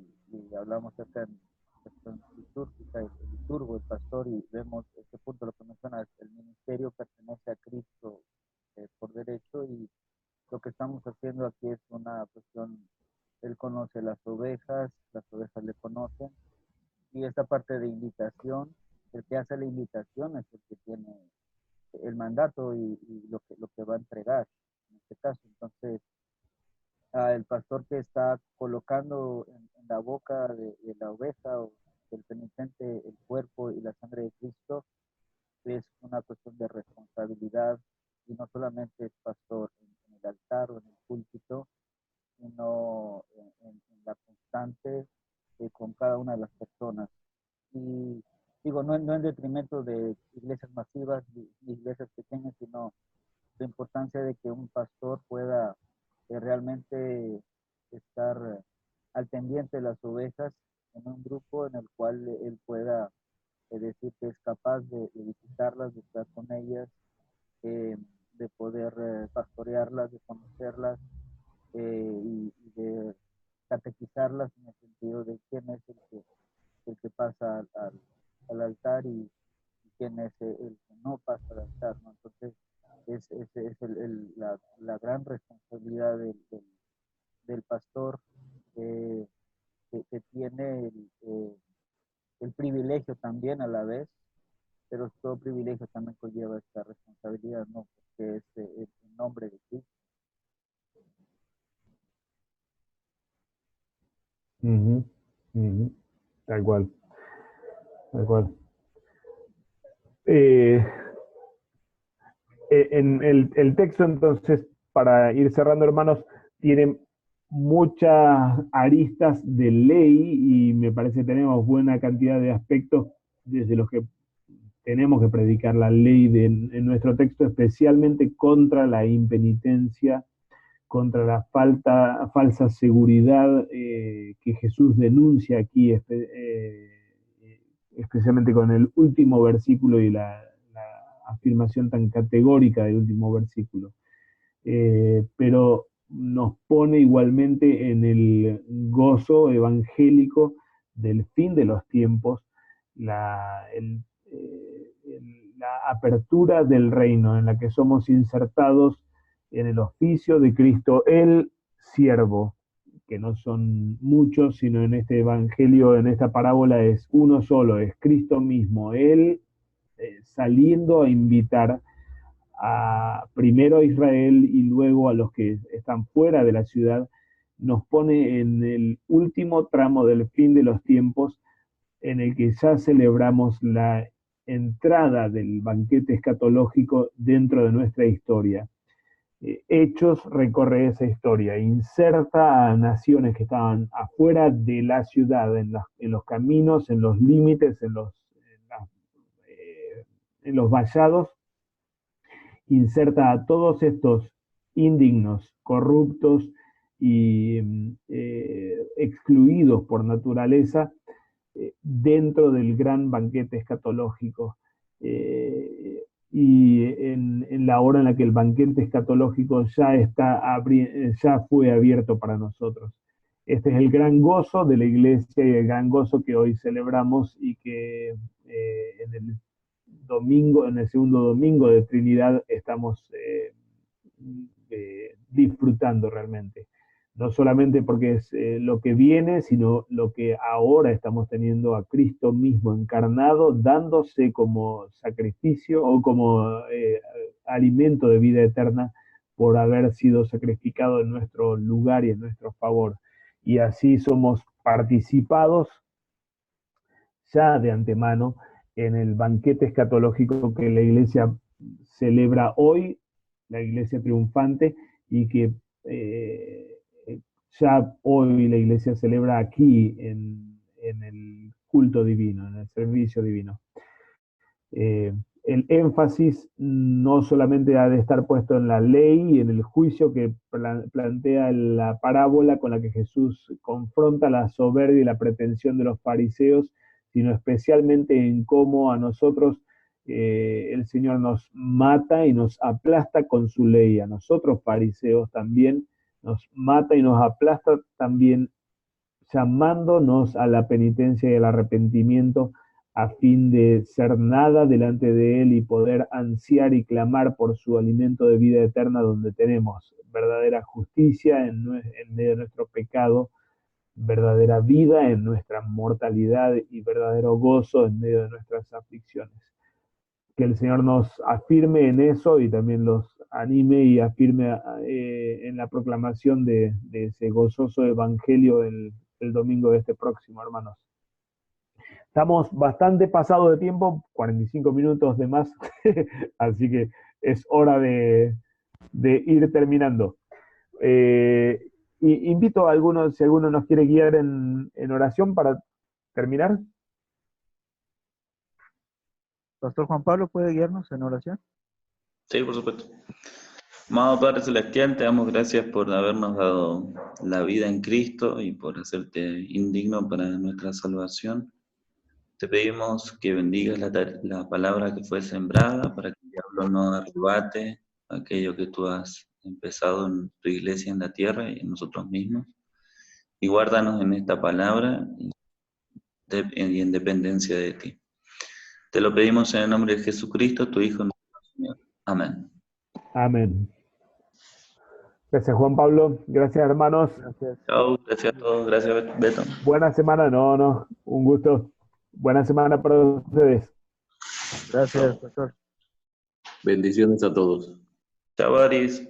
hablamos acerca de cuestión litúrgica, el liturgo, el pastor, y vemos este punto, lo que menciona, el ministerio pertenece a Cristo por derecho, y lo que estamos haciendo aquí es una cuestión, él conoce las ovejas le conocen, y esta parte de invitación, el que hace la invitación es el que tiene el mandato y lo que va a entregar, en este caso. Entonces, el pastor que está colocando en la boca de la oveja o del penitente el cuerpo y la sangre de Cristo, es una cuestión de responsabilidad, y no solamente es pastor en el altar o en el púlpito, sino en la constante con cada una de las personas. Y digo, no en detrimento de iglesias masivas ni iglesias pequeñas, sino la importancia de que un pastor pueda realmente estar al pendiente de las ovejas en un grupo en el cual él pueda decir que es capaz de visitarlas, de estar con ellas, de poder pastorearlas, de conocerlas, y de catequizarlas en el sentido de quién es el que pasa al altar y quién es el que no pasa al altar, ¿no? Entonces, es la gran responsabilidad del pastor, que tiene el privilegio también a la vez, pero todo privilegio también conlleva esta responsabilidad, ¿no? Porque es el nombre de Cristo. Uh -huh. Tal cual, tal cual. En el texto, entonces, para ir cerrando, hermanos, tiene muchas aristas de ley y me parece que tenemos buena cantidad de aspectos desde los que tenemos que predicar la ley en nuestro texto, especialmente contra la impenitencia, contra la falsa seguridad que Jesús denuncia aquí, especialmente con el último versículo y la afirmación tan categórica del último versículo. Pero nos pone igualmente en el gozo evangélico del fin de los tiempos, la apertura del reino en la que somos insertados en el oficio de Cristo, el siervo, que no son muchos, sino en este evangelio, en esta parábola es uno solo, es Cristo mismo, Él saliendo a invitar primero a Israel y luego a los que están fuera de la ciudad, nos pone en el último tramo del fin de los tiempos, en el que ya celebramos la entrada del banquete escatológico dentro de nuestra historia. Hechos recorre esa historia, inserta a naciones que estaban afuera de la ciudad, en los caminos, en los límites, en los vallados, inserta a todos estos indignos, corruptos y excluidos por naturaleza dentro del gran banquete escatológico. Y en la hora en la que el banquete escatológico ya fue abierto para nosotros. Este es el gran gozo de la iglesia y el gran gozo que hoy celebramos y que en el segundo domingo de Trinidad estamos disfrutando realmente no solamente porque es lo que viene, sino lo que ahora estamos teniendo a Cristo mismo encarnado, dándose como sacrificio o como alimento de vida eterna por haber sido sacrificado en nuestro lugar y en nuestro favor. Y así somos participados ya de antemano en el banquete escatológico que la Iglesia celebra hoy, la Iglesia triunfante, y que ya hoy la Iglesia celebra aquí en el culto divino, en el servicio divino. El énfasis no solamente ha de estar puesto en la ley y en el juicio que plantea la parábola con la que Jesús confronta la soberbia y la pretensión de los fariseos, sino especialmente en cómo a nosotros el Señor nos mata y nos aplasta con su ley. A nosotros fariseos también nos mata y nos aplasta también, llamándonos a la penitencia y al arrepentimiento, a fin de ser nada delante de Él y poder ansiar y clamar por su alimento de vida eterna, donde tenemos verdadera justicia en medio de nuestro pecado, verdadera vida en nuestra mortalidad y verdadero gozo en medio de nuestras aflicciones. Que el Señor nos afirme en eso y también los anime y afirme en la proclamación de ese gozoso evangelio el domingo de este próximo, hermanos. Estamos bastante pasados de tiempo, 45 minutos de más, así que es hora de ir terminando. Y invito a algunos, si alguno nos quiere guiar en oración para terminar. Pastor Juan Pablo, ¿puede guiarnos en oración? Sí, por supuesto. Amado Padre Celestial, te damos gracias por habernos dado la vida en Cristo y por hacerte indigno para nuestra salvación. Te pedimos que bendigas la palabra que fue sembrada para que el diablo no arrebate aquello que tú has empezado en tu iglesia en la tierra y en nosotros mismos. Y guárdanos en esta palabra y en dependencia de ti. Te lo pedimos en el nombre de Jesucristo, tu Hijo, nuestro Señor. Amén. Amén. Gracias, Juan Pablo. Gracias, hermanos. Gracias. Chao, gracias a todos. Gracias, Beto. Buena semana. No, un gusto. Buena semana para ustedes. Gracias, pastor. Bendiciones a todos. Chao, Aris.